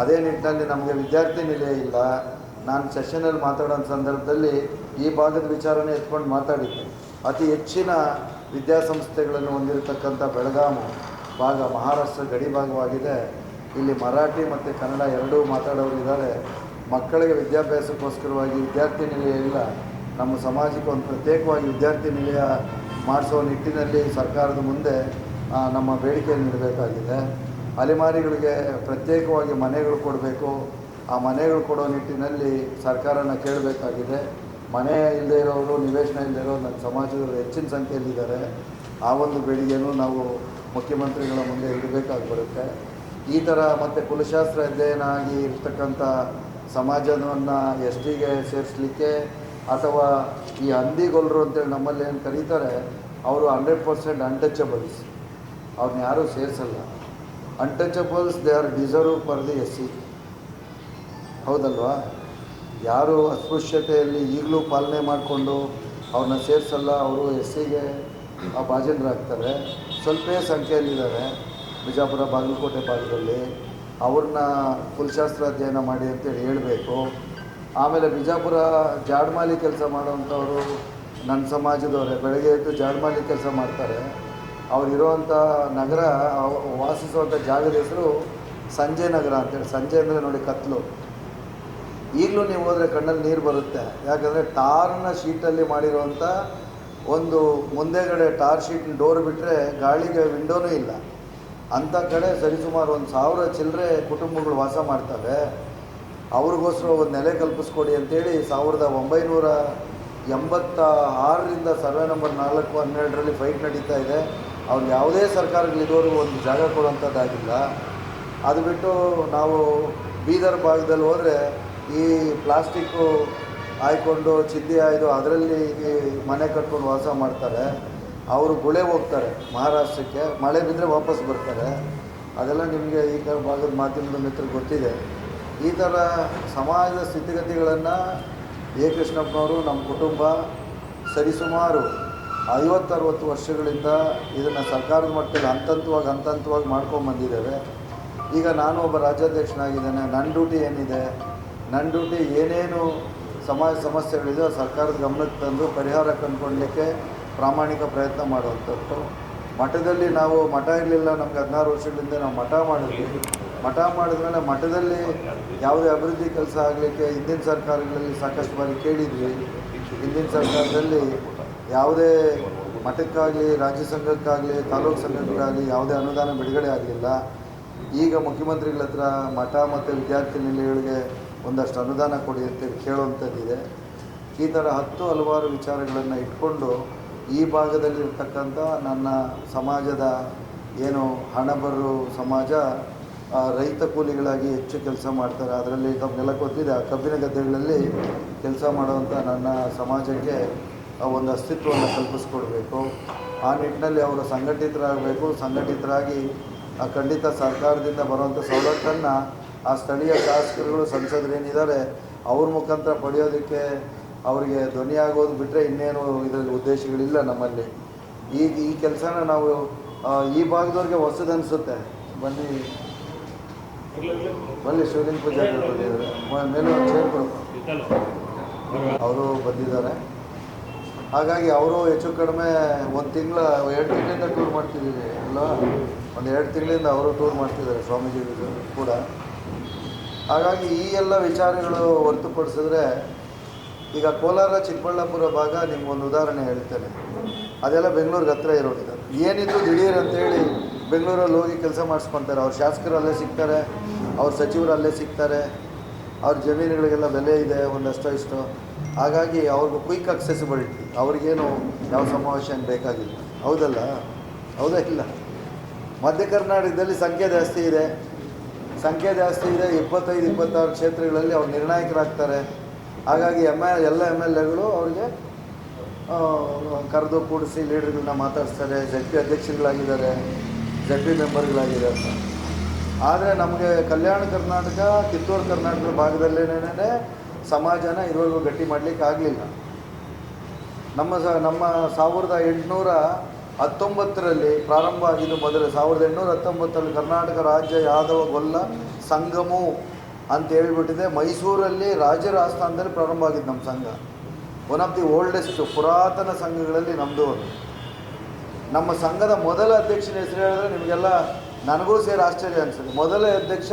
ಅದೇ ನಿಟ್ಟಿನಲ್ಲಿ ನಮಗೆ ವಿದ್ಯಾರ್ಥಿ ನಿಲಯ ಇಲ್ಲ. ನಾನು ಸೆಷನಲ್ಲಿ ಮಾತಾಡೋ ಸಂದರ್ಭದಲ್ಲಿ ಈ ಭಾಗದ ವಿಚಾರನೇ ಎತ್ಕೊಂಡು ಮಾತಾಡಿದ್ದೆ. ಅತಿ ಹೆಚ್ಚಿನ ವಿದ್ಯಾಸಂಸ್ಥೆಗಳನ್ನು ಹೊಂದಿರತಕ್ಕಂಥ ಬೆಳಗಾಂ ಭಾಗ ಮಹಾರಾಷ್ಟ್ರ ಗಡಿ ಭಾಗವಾಗಿದೆ. ಇಲ್ಲಿ ಮರಾಠಿ ಮತ್ತು ಕನ್ನಡ ಎರಡೂ ಮಾತಾಡೋರು ಇದ್ದಾರೆ. ಮಕ್ಕಳಿಗೆ ವಿದ್ಯಾಭ್ಯಾಸಕ್ಕೋಸ್ಕರವಾಗಿ ವಿದ್ಯಾರ್ಥಿ ನಿಲಯ ಇಲ್ಲ. ನಮ್ಮ ಸಮಾಜಕ್ಕೆ ಒಂದು ಪ್ರತ್ಯೇಕವಾಗಿ ವಿದ್ಯಾರ್ಥಿ ನಿಲಯ ಮಾಡಿಸೋ ನಿಟ್ಟಿನಲ್ಲಿ ಸರ್ಕಾರದ ಮುಂದೆ ನಮ್ಮ ಬೇಡಿಕೆಯನ್ನು ನೀಡಬೇಕಾಗಿದೆ. ಅಲೆಮಾರಿಗಳಿಗೆ ಪ್ರತ್ಯೇಕವಾಗಿ ಮನೆಗಳು ಕೊಡಬೇಕು. ಆ ಮನೆಗಳು ಕೊಡೋ ನಿಟ್ಟಿನಲ್ಲಿ ಸರ್ಕಾರನ ಕೇಳಬೇಕಾಗಿದೆ. ಮನೆ ಇಲ್ಲದೆ ಇರೋರು, ನಿವೇಶನ ಇಲ್ಲದೆ ಇರೋರು ನನ್ನ ಸಮಾಜದವರು ಹೆಚ್ಚಿನ ಸಂಖ್ಯೆಯಲ್ಲಿದ್ದಾರೆ. ಆ ಒಂದು ಬೇಡಿಕೆಯನ್ನು ನಾವು ಮುಖ್ಯಮಂತ್ರಿಗಳ ಮುಂದೆ ಇಡಬೇಕಾಗಿ ಬರುತ್ತೆ. ಈ ಥರ ಮತ್ತು ಕುಲಶಾಸ್ತ್ರ ಅಧ್ಯಯನ ಆಗಿ ಇರ್ತಕ್ಕಂಥ ಸಮಾಜವನ್ನು STಗೆ ಸೇರಿಸಲಿಕ್ಕೆ ಅಥವಾ ಈ ಹಂದಿಗೊಲ್ಲರು ಅಂತೇಳಿ ನಮ್ಮಲ್ಲಿ ಏನು ಕರೀತಾರೆ, ಅವರು 100% ಅನ್ಟಚಬಲ್ಸ್. ಅವ್ರನ್ನ ಯಾರೂ ಸೇರಿಸಲ್ಲ. Untouchables they are deserve for the SC. ಹೌದಲ್ವಾ? ಯಾರು ಅಸ್ಪೃಶ್ಯತೆಯಲ್ಲಿ ಈಗಲೂ ಪಾಲನೆ ಮಾಡಿಕೊಂಡು ಅವ್ರನ್ನ ಸೇರಿಸಲ್ಲ. ಅವರು SCಗೆ ಭಾಜನರಾಗ್ತಾರೆ. ಸ್ವಲ್ಪ ಸಂಖ್ಯೆಯಲ್ಲಿದ್ದಾರೆ ಬಿಜಾಪುರ, ಬಾಗಲಕೋಟೆ ಭಾಗದಲ್ಲಿ. ಅವ್ರನ್ನ ಕುಲಶಾಸ್ತ್ರ ಅಧ್ಯಯನ ಮಾಡಿ ಅಂತೇಳಿ ಹೇಳಬೇಕು. ಆಮೇಲೆ ಬಿಜಾಪುರ ಜಾಡ್ಮಾಲಿ ಕೆಲಸ ಮಾಡೋವಂಥವರು ನನ್ನ ಸಮಾಜದವರೇ. ಬೆಳಗ್ಗೆ ಎದ್ದು ಜಾಡ್ಮಾಲಿ ಕೆಲಸ ಮಾಡ್ತಾರೆ. ಅವರಿರುವಂಥ ನಗರ, ವಾಸಿಸುವಂಥ ಜಾಗದ ಹೆಸರು ಸಂಜೆ ನಗರ ಅಂತೇಳಿ. ಸಂಜೆ ಅಂದರೆ ನೋಡಿ ಕತ್ಲು. ಈಗಲೂ ನೀವು ಹೋದರೆ ಕಣ್ಣಲ್ಲಿ ನೀರು ಬರುತ್ತೆ. ಯಾಕಂದರೆ ಟಾರ್ನ ಶೀಟಲ್ಲಿ ಮಾಡಿರುವಂಥ ಒಂದು ಮುಂದೆಗಡೆ ಟಾರ್ ಶೀಟ್ ಡೋರ್ ಬಿಟ್ಟರೆ ಗಾಳಿಗೆ ವಿಂಡೋನೂ ಇಲ್ಲ. ಅಂಥ ಕಡೆ ಸರಿಸುಮಾರು 1000 ಚಿಲ್ಲರೆ ಕುಟುಂಬಗಳು ವಾಸ ಮಾಡ್ತವೆ. ಅವ್ರಿಗೋಸ್ಕರ ಒಂದು ನೆಲೆ ಕಲ್ಪಿಸ್ಕೊಡಿ ಅಂತೇಳಿ 1986ರಿಂದ ಸರ್ವೆ ನಂಬರ್ 4/12ರಲ್ಲಿ ಫೈಟ್ ನಡೀತಾ ಇದೆ. ಅವ್ರು ಯಾವುದೇ ಸರ್ಕಾರಗಳಿರೋರು ಒಂದು ಜಾಗ ಕೊಡುವಂಥದ್ದಾಗಿಲ್ಲ. ಅದು ಬಿಟ್ಟು ನಾವು ಬೀದರ್ ಭಾಗದಲ್ಲಿ ಹೋದರೆ ಈ ಪ್ಲಾಸ್ಟಿಕ್ಕು ಹಾಯ್ಕೊಂಡು ಚಿದ್ದಿ ಆಯ್ದು ಅದರಲ್ಲಿ ಮನೆ ಕಟ್ಕೊಂಡು ವಾಸ ಮಾಡ್ತಾರೆ. ಅವರು ಗುಳೆ ಹೋಗ್ತಾರೆ ಮಹಾರಾಷ್ಟ್ರಕ್ಕೆ, ಮಳೆ ಬಿದ್ದರೆ ವಾಪಸ್ ಬರ್ತಾರೆ. ಅದೆಲ್ಲ ನಿಮಗೆ ಈ ಭಾಗದ ಮಾಧ್ಯಮದ ಮಿತ್ರರಿಗೆ ಗೊತ್ತಿದೆ. ಈ ಥರ ಸಮಾಜದ ಸ್ಥಿತಿಗತಿಗಳನ್ನು ಎ ಕೃಷ್ಣಪ್ಪನವರು, ನಮ್ಮ ಕುಟುಂಬ ಸರಿಸುಮಾರು 50-60 ವರ್ಷಗಳಿಂದ ಇದನ್ನು ಸರ್ಕಾರದ ಮಟ್ಟದಲ್ಲಿ ಹಂತವಾಗಿ ಮಾಡ್ಕೊಂಬಂದಿದ್ದೇವೆ. ಈಗ ನಾನು ಒಬ್ಬ ರಾಜ್ಯಾಧ್ಯಕ್ಷನಾಗಿದ್ದೇನೆ. ನನ್ನ ಡ್ಯೂಟಿ ಏನಿದೆ, ನನ್ನ ಡ್ಯೂಟಿ ಏನೇನು ಸಮಾಜ ಸಮಸ್ಯೆಗಳಿದೆ ಸರ್ಕಾರದ ಗಮನಕ್ಕೆ ತಂದು ಪರಿಹಾರ ಕಂಡುಕೊಳ್ಳಲಿಕ್ಕೆ ಪ್ರಾಮಾಣಿಕ ಪ್ರಯತ್ನ ಮಾಡುವಂಥದ್ದು. ಮಠದಲ್ಲಿ ನಾವು ಮಠ ಇರಲಿಲ್ಲ, ನಮ್ಗೆ 16 ವರ್ಷಗಳಿಂದ ನಾವು ಮಠ ಮಾಡಿದ್ವಿ. ಮಠ ಮಾಡಿದ್ಮೇಲೆ ಮಠದಲ್ಲಿ ಯಾವುದೇ ಅಭಿವೃದ್ಧಿ ಕೆಲಸ ಆಗಲಿಕ್ಕೆ ಹಿಂದಿನ ಸರ್ಕಾರಗಳಲ್ಲಿ ಸಾಕಷ್ಟು ಬಾರಿ ಕೇಳಿದ್ವಿ. ಹಿಂದಿನ ಸರ್ಕಾರದಲ್ಲಿ ಯಾವುದೇ ಮಠಕ್ಕಾಗಲಿ, ರಾಜ್ಯ ಸಂಘಕ್ಕಾಗಲಿ, ತಾಲೂಕು ಸಂಘಕ್ಕಾಗಲಿ ಯಾವುದೇ ಅನುದಾನ ಬಿಡುಗಡೆ ಆಗಲಿಲ್ಲ. ಈಗ ಮುಖ್ಯಮಂತ್ರಿಗಳ ಹತ್ರ ಮಠ ಮತ್ತು ವಿದ್ಯಾರ್ಥಿ ನಿಲಯಗಳಿಗೆ ಒಂದಷ್ಟು ಅನುದಾನ ಕೊಡಿ ಅಂತೇಳಿ ಕೇಳುವಂಥದ್ದಿದೆ. ಈ ಥರ ಹಲವಾರು ವಿಚಾರಗಳನ್ನು ಇಟ್ಕೊಂಡು ಈ ಭಾಗದಲ್ಲಿರ್ತಕ್ಕಂಥ ನನ್ನ ಸಮಾಜದ ಏನು ಹಣಬರು ಸಮಾಜ ರೈತ ಕೂಲಿಗಳಾಗಿ ಹೆಚ್ಚು ಕೆಲಸ ಮಾಡ್ತಾರೆ. ಅದರಲ್ಲಿ ನಮಗೆಲ್ಲ ಗೊತ್ತಿದೆ, ಕಬ್ಬಿನ ಗದ್ದೆಗಳಲ್ಲಿ ಕೆಲಸ ಮಾಡುವಂಥ ನನ್ನ ಸಮಾಜಕ್ಕೆ ಒಂದು ಅಸ್ತಿತ್ವವನ್ನು ಕಲ್ಪಿಸ್ಕೊಡ್ಬೇಕು. ಆ ನಿಟ್ಟಿನಲ್ಲಿ ಅವರು ಸಂಘಟಿತರಾಗಿ ಖಂಡಿತ ಸರ್ಕಾರದಿಂದ ಬರುವಂಥ ಸವಲತ್ತನ್ನು ಆ ಸ್ಥಳೀಯ ಶಾಸಕರುಗಳು, ಸಂಸದರೇನಿದ್ದಾರೆ ಅವ್ರ ಮುಖಾಂತರ ಪಡೆಯೋದಕ್ಕೆ ಅವರಿಗೆ ಧ್ವನಿಯಾಗೋದು ಬಿಟ್ಟರೆ ಇನ್ನೇನು ಇದರಲ್ಲಿ ಉದ್ದೇಶಗಳಿಲ್ಲ ನಮ್ಮಲ್ಲಿ. ಈ ಕೆಲಸನ ನಾವು ಈ ಭಾಗದವ್ರಿಗೆ ಹೊಸದನಿಸುತ್ತೆ. ಬನ್ನಿ ಶಿವಲಿಂಗ ಪೂಜಾರಿ ಬಂದಿದ್ದಾರೆ, ಮೇಲೆ ಒಂದು ಚೇರ್ ಕೊಡಬೇಕು, ಅವರು ಬಂದಿದ್ದಾರೆ. ಹಾಗಾಗಿ ಅವರು ಹೆಚ್ಚು ಕಡಿಮೆ 2 ತಿಂಗಳಿಂದ ಟೂರ್ ಮಾಡ್ತಿದ್ದೀವಿ ಅಲ್ಲ, 2 ತಿಂಗಳಿಂದ ಅವರು ಟೂರ್ ಮಾಡ್ತಿದ್ದಾರೆ ಸ್ವಾಮೀಜಿ ಕೂಡ. ಹಾಗಾಗಿ ಈ ಎಲ್ಲ ವಿಚಾರಗಳು ಹೊರತುಪಡಿಸಿದ್ರೆ, ಈಗ ಕೋಲಾರ ಚಿಕ್ಕಬಳ್ಳಾಪುರ ಭಾಗ ನಿಮ್ಗೊಂದು ಉದಾಹರಣೆ ಹೇಳ್ತೇನೆ. ಅದೆಲ್ಲ ಬೆಂಗಳೂರಿಗೆ ಹತ್ರ ಇರೋದಿಲ್ಲ. ಏನಿದ್ರು ದಿಢೀರ್ ಅಂತೇಳಿ ಬೆಂಗಳೂರಲ್ಲಿ ಹೋಗಿ ಕೆಲಸ ಮಾಡಿಸ್ಕೊತಾರೆ. ಅವ್ರ ಶಾಸಕರು ಅಲ್ಲೇ ಸಿಗ್ತಾರೆ, ಅವ್ರ ಸಚಿವರು ಅಲ್ಲೇ ಸಿಗ್ತಾರೆ, ಅವ್ರ ಜಮೀನುಗಳಿಗೆಲ್ಲ ಬೆಲೆ ಇದೆ ಒಂದಷ್ಟು ಇಷ್ಟು. ಹಾಗಾಗಿ ಅವ್ರಿಗೂ ಕ್ವಿಕ್ ಅಕ್ಸೆಸಿಬಿಲಿಟಿ, ಅವ್ರಿಗೇನು ಯಾವ ಸಮಾವೇಶ ಬೇಕಾಗಿಲ್ಲ. ಹೌದಾ ಇಲ್ಲ? ಮಧ್ಯ ಕರ್ನಾಟಕದಲ್ಲಿ ಸಂಖ್ಯೆ ಜಾಸ್ತಿ ಇದೆ. 25-26 ಕ್ಷೇತ್ರಗಳಲ್ಲಿ ಅವ್ರು ನಿರ್ಣಾಯಕರಾಗ್ತಾರೆ. ಹಾಗಾಗಿ ಎಲ್ಲ MLAಗಳು ಅವ್ರಿಗೆ ಕರೆದು ಕೂಡಿಸಿ ಲೀಡರ್ಗಳನ್ನ ಮಾತಾಡಿಸ್ತಾರೆ. ZP ಅಧ್ಯಕ್ಷರುಗಳಾಗಿದ್ದಾರೆ, ZP ಮೆಂಬರ್ಗಳಾಗಿದ್ದಾರೆ. ಆದರೆ ನಮಗೆ ಕಲ್ಯಾಣ ಕರ್ನಾಟಕ, ಕಿತ್ತೂರು ಕರ್ನಾಟಕ ಭಾಗದಲ್ಲೇನೇ ಸಮಾಜನ ಇದುವರೆಗೂ ಗಟ್ಟಿ ಮಾಡಲಿಕ್ಕೆ ಆಗಲಿಲ್ಲ. ನಮ್ಮ 1819ರಲ್ಲಿ ಪ್ರಾರಂಭ ಆಗಿದ್ದು. ಮೊದಲು 1819ರಲ್ಲಿ ಕರ್ನಾಟಕ ರಾಜ್ಯ ಯಾದವ ಗೊಲ್ಲ ಸಂಗಮು ಅಂತ ಹೇಳಿಬಿಟ್ಟಿದೆ. ಮೈಸೂರಲ್ಲಿ ರಾಜರ ಆಸ್ಥಾನದಲ್ಲಿ ಪ್ರಾರಂಭ ಆಗಿದ್ದು ನಮ್ಮ ಸಂಘ. ಒನ್ ಆಫ್ ದಿ ಓಲ್ಡೆಸ್ಟ್ ಪುರಾತನ ಸಂಘಗಳಲ್ಲಿ ನಮ್ಮದು ಒಂದು. ನಮ್ಮ ಸಂಘದ ಮೊದಲ ಅಧ್ಯಕ್ಷನ ಹೆಸರು ಹೇಳಿದ್ರೆ ನಿಮಗೆಲ್ಲ, ನನಗೂ ಸೇರಿ ಆಶ್ಚರ್ಯ ಅನಿಸುತ್ತೆ. ಮೊದಲ ಅಧ್ಯಕ್ಷ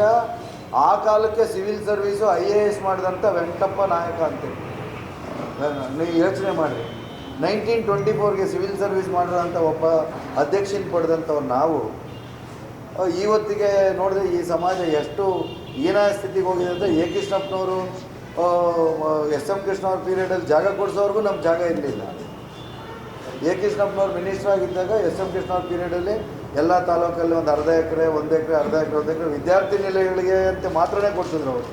ಆ ಕಾಲಕ್ಕೆ ಸಿವಿಲ್ ಸರ್ವೀಸು IAS ಮಾಡಿದಂಥ ವೆಂಕಟಪ್ಪ ನಾಯಕ ಅಂತೇಳಿ. ನೀವು ಯೋಚನೆ ಮಾಡಿ, 1924ಗೆ ಸಿವಿಲ್ ಸರ್ವಿಸ್ ಮಾಡಿರೋಂಥ ಒಬ್ಬ ಅಧ್ಯಕ್ಷನ ಪಡೆದಂಥವ್ರು ನಾವು. ಇವತ್ತಿಗೆ ನೋಡಿದ್ರೆ ಈ ಸಮಾಜ ಎಷ್ಟು ಹೀನಾಯ ಸ್ಥಿತಿಗೆ ಹೋಗಿದೆ ಅಂದರೆ, ಎ ಕೃಷ್ಣಪ್ಪನವರು SM ಕೃಷ್ಣವ್ರ ಪೀರಿಯಡಲ್ಲಿ ಜಾಗ ಕೊಡಿಸೋರ್ಗೂ ನಮ್ಮ ಜಾಗ ಇರಲಿಲ್ಲ. ಎ ಕೃಷ್ಣಪ್ಪನವ್ರು ಮಿನಿಸ್ಟರ್ ಆಗಿದ್ದಾಗ SM ಕೃಷ್ಣವ್ರ ಪೀರಿಯಡಲ್ಲಿ ಎಲ್ಲ ತಾಲೂಕಲ್ಲಿ ಒಂದು ಅರ್ಧ ಎಕರೆ, 1 ಎಕರೆ, ಅರ್ಧ ಎಕರೆ ವಿದ್ಯಾರ್ಥಿ ನಿಲಯಗಳಿಗೆ ಅಂತ ಮಾತ್ರನೇ ಕೊಡ್ತಿದ್ರು ಅವರು.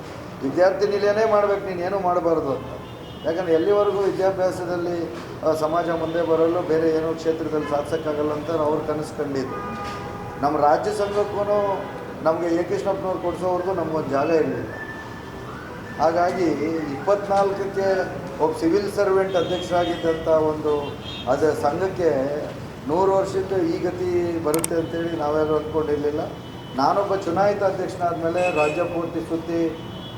ವಿದ್ಯಾರ್ಥಿ ನಿಲಯನೇ ಮಾಡಬೇಕು, ನೀನೇನು ಮಾಡಬಾರ್ದು ಅಂತ. ಯಾಕಂದರೆ ಎಲ್ಲಿವರೆಗೂ ವಿದ್ಯಾಭ್ಯಾಸದಲ್ಲಿ ಸಮಾಜ ಮುಂದೆ ಬರಲು ಬೇರೆ ಏನೋ ಕ್ಷೇತ್ರದಲ್ಲಿ ಸಾಧಿಸೋಕ್ಕಾಗಲ್ಲ ಅಂತ ಅವ್ರು ಕನಸು ಕಂಡಿದ್ದು. ನಮ್ಮ ರಾಜ್ಯ ಸಂಘಕ್ಕೂ ನಮಗೆ ಎ ಕೃಷ್ಣಪ್ಪನವ್ರು ಕೊಡಿಸೋವರೆಗೂ ನಮಗೊಂದು ಜಾಗ ಇರಲಿಲ್ಲ. ಹಾಗಾಗಿ 24ಕ್ಕೆ ಒಬ್ಬ ಸಿವಿಲ್ ಸರ್ವೆಂಟ್ ಅಧ್ಯಕ್ಷರಾಗಿದ್ದಂಥ ಒಂದು ಅದೇ ಸಂಘಕ್ಕೆ 100 ವರ್ಷದ ಈ ಗತಿ ಬರುತ್ತೆ ಅಂತೇಳಿ ನಾವೆಲ್ಲರೂ ಅಂದ್ಕೊಂಡಿರಲಿಲ್ಲ. ನಾನೊಬ್ಬ ಚುನಾಯಿತ ಅಧ್ಯಕ್ಷನಾದ ಮೇಲೆ ರಾಜ್ಯ ಪೂರ್ತಿ ಸುತ್ತಿ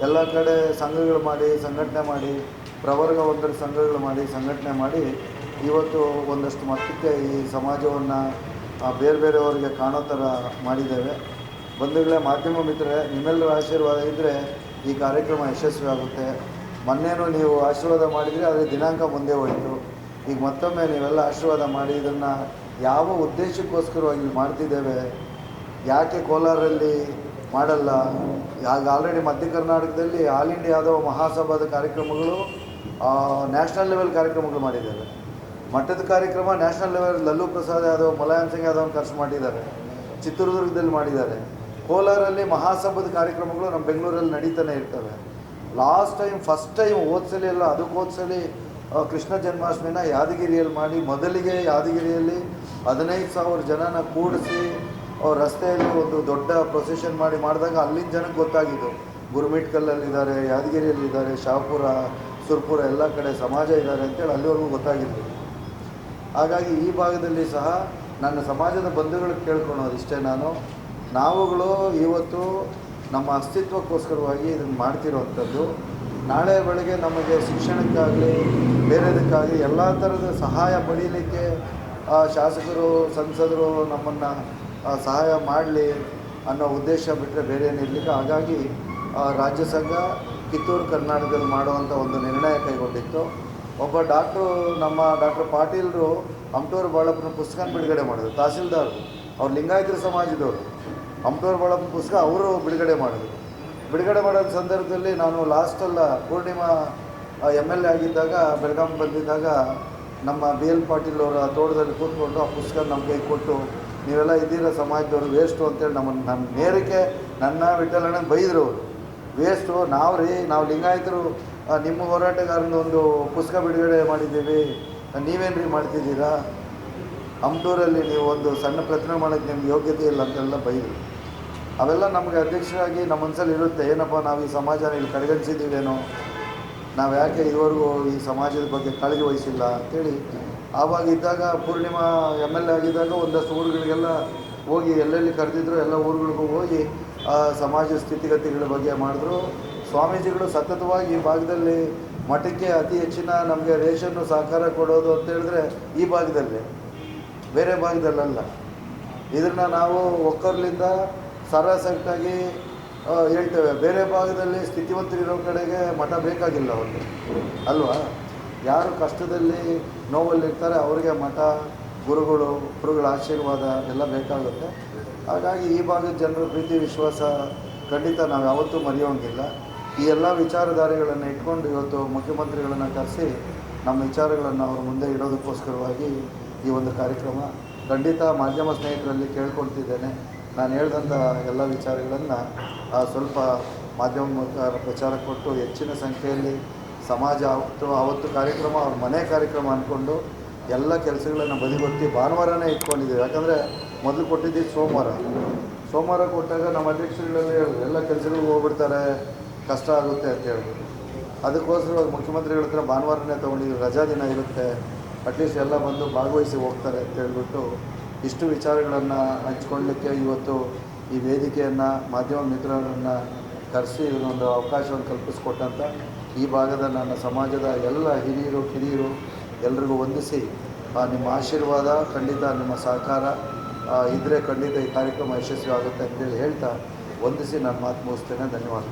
ಎಲ್ಲ ಕಡೆ ಸಂಘಗಳು ಮಾಡಿ, ಸಂಘಟನೆ ಮಾಡಿ, ಪ್ರವರ್ಗ ಒಂದರ ಸಂಘಗಳು ಮಾಡಿ, ಸಂಘಟನೆ ಮಾಡಿ ಇವತ್ತು ಒಂದಷ್ಟು ಮಟ್ಟಕ್ಕೆ ಈ ಸಮಾಜವನ್ನು ಬೇರೆಯವರಿಗೆ ಕಾಣೋ ಥರ ಮಾಡಿದ್ದೇವೆ. ಬಂಧುಗಳೇ, ಮಾಧ್ಯಮ ಮಿತ್ರರೇ, ನಿಮ್ಮೆಲ್ಲರ ಆಶೀರ್ವಾದ ಇದ್ದರೆ ಈ ಕಾರ್ಯಕ್ರಮ ಯಶಸ್ವಿ ಆಗುತ್ತೆ. ಮೊನ್ನೆನೂ ನೀವು ಆಶೀರ್ವಾದ ಮಾಡಿದರೆ ಅದರ ದಿನಾಂಕ ಮುಂದೆ ಹೋಯಿತು. ಈಗ ಮತ್ತೊಮ್ಮೆ ನೀವೆಲ್ಲ ಆಶೀರ್ವಾದ ಮಾಡಿ ಇದನ್ನು ಯಾವ ಉದ್ದೇಶಕ್ಕೋಸ್ಕರವಾಗಿ ಮಾಡ್ತಿದ್ದೇವೆ, ಯಾಕೆ ಕೋಲಾರಲ್ಲಿ ಮಾಡಲ್ಲ. ಆಗ ಆಲ್ರೆಡಿ ಮಧ್ಯ ಕರ್ನಾಟಕದಲ್ಲಿ ಆಲ್ ಇಂಡಿಯಾ ಯಾದವ ಮಹಾಸಭಾದ ಕಾರ್ಯಕ್ರಮಗಳು, ನ್ಯಾಷನಲ್ ಲೆವೆಲ್ ಕಾರ್ಯಕ್ರಮಗಳು ಮಾಡಿದ್ದೇವೆ. ಮಠದ ಕಾರ್ಯಕ್ರಮ ನ್ಯಾಷನಲ್ ಲೆವೆಲ್ ಲಲ್ಲೂ ಪ್ರಸಾದ್ ಯಾದವ್, ಮುಲಾಯಂ ಸಿಂಗ್ ಯಾದವ್ ಖರ್ಚು ಮಾಡಿದ್ದಾರೆ. ಚಿತ್ರದುರ್ಗದಲ್ಲಿ ಮಾಡಿದ್ದಾರೆ. ಕೋಲಾರಲ್ಲಿ ಮಹಾಸಭದ ಕಾರ್ಯಕ್ರಮಗಳು ನಮ್ಮ ಬೆಂಗಳೂರಲ್ಲಿ ನಡೀತಾನೆ ಇರ್ತವೆ. ಫಸ್ಟ್ ಟೈಮ್ ಹೋದ್ಸಲಿ ಎಲ್ಲ ಅದಕ್ಕೆ ಹೋದ್ಸಲಿ ಕೃಷ್ಣ ಜನ್ಮಾಷ್ಟಮಿನ ಯಾದಗಿರಿಯಲ್ಲಿ ಮಾಡಿ, ಮೊದಲಿಗೆ ಯಾದಗಿರಿಯಲ್ಲಿ 15,000 ಜನನ ಕೂಡಿಸಿ ರಸ್ತೆಯಲ್ಲಿ ಒಂದು ದೊಡ್ಡ ಪ್ರೊಸೆಷನ್ ಮಾಡಿದಾಗ ಅಲ್ಲಿನ ಜನಕ್ಕೆ ಗೊತ್ತಾಗಿದ್ದು ಗುರುಮಿಟ್ಕಲ್ಲಲ್ಲಿದ್ದಾರೆ, ಯಾದಗಿರಿಯಲ್ಲಿದ್ದಾರೆ, ಶಾಪುರ, ಸುರ್ಪುರ ಎಲ್ಲ ಕಡೆ ಸಮಾಜ ಇದ್ದಾರೆ ಅಂತೇಳಿ ಅಲ್ಲಿವರೆಗೂ ಗೊತ್ತಾಗಿದ್ದು. ಹಾಗಾಗಿ ಈ ಭಾಗದಲ್ಲಿ ಸಹ ನನ್ನ ಸಮಾಜದ ಬಂಧುಗಳಿಗೆ ಕೇಳ್ಕೊಳೋದು ಇಷ್ಟೇ, ನಾವುಗಳು ಇವತ್ತು ನಮ್ಮ ಅಸ್ತಿತ್ವಕ್ಕೋಸ್ಕರವಾಗಿ ಇದನ್ನು ಮಾಡ್ತಿರೋವಂಥದ್ದು. ನಾಳೆ ಬೆಳಗ್ಗೆ ನಮಗೆ ಶಿಕ್ಷಣಕ್ಕಾಗಲಿ ಬೇರೆದಕ್ಕಾಗಲಿ ಎಲ್ಲ ಥರದ ಸಹಾಯ ಪಡೀಲಿಕ್ಕೆ ಶಾಸಕರು, ಸಂಸದರು ನಮ್ಮನ್ನು ಸಹಾಯ ಮಾಡಲಿ ಅನ್ನೋ ಉದ್ದೇಶ ಬಿಟ್ಟರೆ ಬೇರೆ ಏನಿರಲಿಲ್ಲ. ಹಾಗಾಗಿ ರಾಜ್ಯ ಸಂಘ ಕಿತ್ತೂರು ಕರ್ನಾಟಕದಲ್ಲಿ ಮಾಡುವಂಥ ಒಂದು ನಿರ್ಣಯ ಕೈಗೊಂಡಿತ್ತು. ಒಬ್ಬ ನಮ್ಮ ಡಾಕ್ಟರ್ ಪಾಟೀಲರು ಅಮಟೂರು ಬಾಳಪ್ಪನ ಪುಸ್ತಕ ಬಿಡುಗಡೆ ಮಾಡಿದ್ರು, ತಹಸೀಲ್ದಾರ್, ಅವ್ರು ಲಿಂಗಾಯತರ ಸಮಾಜದವರು. ಅಮಟೂರು ಬಾಳಪ್ಪನ ಪುಸ್ತಕ ಅವರು ಬಿಡುಗಡೆ ಮಾಡೋ ಸಂದರ್ಭದಲ್ಲಿ ನಾನು ಲಾಸ್ಟಲ್ಲ ಪೂರ್ಣಿಮಾ MLA ಆಗಿದ್ದಾಗ ಬೆಳಗಾವಿ ಬಂದಿದ್ದಾಗ ನಮ್ಮ BL ಪಾಟೀಲ್ ಅವರ ತೋಟದಲ್ಲಿ ಕೂತ್ಕೊಂಡು ಆ ಪುಸ್ತಕ ನಮ್ಮ ಕೈ ಕೊಟ್ಟು, ನೀವೆಲ್ಲ ಇದ್ದೀರ ಸಮಾಜದವರು ವೇಸ್ಟು ಅಂತೇಳಿ ನನ್ನ ನೇರಕ್ಕೆ ನನ್ನ ವಿಠಲಣ್ಣ ಬೈದರು. ಅವರು ವೇಸ್ಟು ನಾವು ಲಿಂಗಾಯತರು ನಿಮ್ಮ ಹೋರಾಟಗಾರನ ಒಂದು ಪುಸ್ತಕ ಬಿಡುಗಡೆ ಮಾಡಿದ್ದೀವಿ, ನೀವೇನು ಮಾಡ್ತಿದ್ದೀರಾ, ಅಮಟೂರಲ್ಲಿ ನೀವು ಒಂದು ಸಣ್ಣ ಪ್ರತಿಮೆ ಮಾಡೋಕ್ಕೆ ನಿಮ್ಗೆ ಯೋಗ್ಯತೆ ಇಲ್ಲ ಅಂತೆಲ್ಲ ಬೈದರು. ಅವೆಲ್ಲ ನಮಗೆ ಅಧ್ಯಕ್ಷರಾಗಿ ನಮ್ಮ ಮನಸ್ಸಲ್ಲಿ ಇರುತ್ತೆ, ಏನಪ್ಪ ನಾವು ಈ ಸಮಾಜನ ಇಲ್ಲಿ ಕಡೆಗಣಿಸಿದ್ದೀವೇನೋ, ನಾವು ಯಾಕೆ ಇದುವರೆಗೂ ಈ ಸಮಾಜದ ಬಗ್ಗೆ ಕಾಳಜಿ ವಹಿಸಿಲ್ಲ ಅಂತೇಳಿ. ಆವಾಗ ಇದ್ದಾಗ ಪೂರ್ಣಿಮಾ MLA ಆಗಿದ್ದಾಗ ಒಂದಷ್ಟು ಊರುಗಳಿಗೆಲ್ಲ ಹೋಗಿ ಎಲ್ಲೆಲ್ಲಿ ಕರೆದಿದ್ರು ಎಲ್ಲ ಊರುಗಳಿಗೂ ಹೋಗಿ ಆ ಸಮಾಜ ಸ್ಥಿತಿಗತಿಗಳ ಬಗ್ಗೆ ಮಾಡಿದ್ರು. ಸ್ವಾಮೀಜಿಗಳು ಸತತವಾಗಿ ಈ ಭಾಗದಲ್ಲಿ ಮಠಕ್ಕೆ ಅತಿ ಹೆಚ್ಚಿನ ನಮಗೆ ರೇಷನ್ನು ಸಹಕಾರ ಕೊಡೋದು ಅಂತ ಹೇಳಿದ್ರೆ ಈ ಭಾಗದಲ್ಲೇ, ಬೇರೆ ಭಾಗದಲ್ಲಲ್ಲ. ಇದನ್ನು ನಾವು ಒಕ್ಕರ್ಲಿಂದ ಸರಾಸರಿಯಾಗಿ ಹೇಳ್ತೇವೆ. ಬೇರೆ ಭಾಗದಲ್ಲಿ ಸ್ಥಿತಿವಂತರಿರೋ ಕಡೆಗೆ ಮಠ ಬೇಕಾಗಿಲ್ಲ ಅವ್ರಿಗೆ ಅಲ್ವಾ. ಯಾರು ಕಷ್ಟದಲ್ಲಿ ನೋವಲ್ಲಿರ್ತಾರೆ ಅವ್ರಿಗೆ ಮಠ, ಗುರುಗಳ ಆಶೀರ್ವಾದ ಎಲ್ಲ ಬೇಕಾಗುತ್ತೆ. ಹಾಗಾಗಿ ಈ ಭಾಗದ ಜನರ ಪ್ರೀತಿ ವಿಶ್ವಾಸ ಖಂಡಿತ ನಾವು ಯಾವತ್ತೂ ಮರೆಯೋಂಗಿಲ್ಲ. ಈ ಎಲ್ಲ ವಿಚಾರಧಾರೆಗಳನ್ನು ಇಟ್ಕೊಂಡು ಇವತ್ತು ಮುಖ್ಯಮಂತ್ರಿಗಳನ್ನು ಕರೆಸಿ ನಮ್ಮ ವಿಚಾರಗಳನ್ನು ಅವ್ರ ಮುಂದೆ ಇಡೋದಕ್ಕೋಸ್ಕರವಾಗಿ ಈ ಒಂದು ಕಾರ್ಯಕ್ರಮ. ಖಂಡಿತ ಮಾಧ್ಯಮ ಸ್ನೇಹಿತರಲ್ಲಿ ಕೇಳ್ಕೊಳ್ತಿದ್ದೇನೆ, ನಾನು ಹೇಳ್ದಂಥ ಎಲ್ಲ ವಿಚಾರಗಳನ್ನು ಸ್ವಲ್ಪ ಮಾಧ್ಯಮ ಮುಖಾಂತರ ಪ್ರಚಾರ ಕೊಟ್ಟು ಹೆಚ್ಚಿನ ಸಂಖ್ಯೆಯಲ್ಲಿ ಸಮಾಜ ಆವತ್ತು ಕಾರ್ಯಕ್ರಮ ಅವ್ರ ಮನೆ ಕಾರ್ಯಕ್ರಮ ಅಂದ್ಕೊಂಡು ಎಲ್ಲ ಕೆಲಸಗಳನ್ನು ಬದಿಗೊತ್ತಿ ಭಾನುವಾರನೇ ಇಟ್ಕೊಂಡಿದ್ದೀವಿ. ಯಾಕಂದರೆ ಮೊದಲು ಕೊಟ್ಟಿದ್ದು ಸೋಮವಾರ ಕೊಟ್ಟಾಗ ನಮ್ಮ ಅಧ್ಯಕ್ಷರುಗಳಲ್ಲಿ ಹೇಳಿದ್ರು ಎಲ್ಲ ಕೆಲಸಗಳಿಗೂ ಹೋಗ್ಬಿಡ್ತಾರೆ, ಕಷ್ಟ ಆಗುತ್ತೆ ಅಂತ ಹೇಳಿದ್ರು. ಅದಕ್ಕೋಸ್ಕರ ಮುಖ್ಯಮಂತ್ರಿಗಳ ಹತ್ರ ಭಾನುವಾರನೇ ತೊಗೊಂಡಿದ್ದೀವಿ, ರಜಾ ದಿನ ಇರುತ್ತೆ, ಅಟ್ಲೀಸ್ಟ್ ಎಲ್ಲ ಬಂದು ಭಾಗವಹಿಸಿ ಹೋಗ್ತಾರೆ ಅಂತ ಹೇಳ್ಬಿಟ್ಟು ಇಷ್ಟು ವಿಚಾರಗಳನ್ನು ಹಂಚ್ಕೊಳ್ಳಲಿಕ್ಕೆ ಇವತ್ತು ಈ ವೇದಿಕೆಯನ್ನು ಮಾಧ್ಯಮ ಮಿತ್ರರನ್ನು ಕರೆಸಿ ಇದನ್ನೊಂದು ಅವಕಾಶವನ್ನು ಕಲ್ಪಿಸಿಕೊಟ್ಟಂಥ ಈ ಭಾಗದ ನನ್ನ ಸಮಾಜದ ಎಲ್ಲ ಹಿರಿಯರು ಕಿರಿಯರು ಎಲ್ರಿಗೂ ವಂದಿಸಿ, ನಿಮ್ಮ ಆಶೀರ್ವಾದ ಖಂಡಿತ, ನಿಮ್ಮ ಸಹಕಾರ ಇದ್ದರೆ ಖಂಡಿತ ಈ ಕಾರ್ಯಕ್ರಮ ಯಶಸ್ವಿ ಆಗುತ್ತೆ ಅಂತೇಳಿ ಹೇಳ್ತಾ ವಂದಿಸಿ ನಾನು ಮಾತು ಮುಗಿಸ್ತೇನೆ. ಧನ್ಯವಾದ.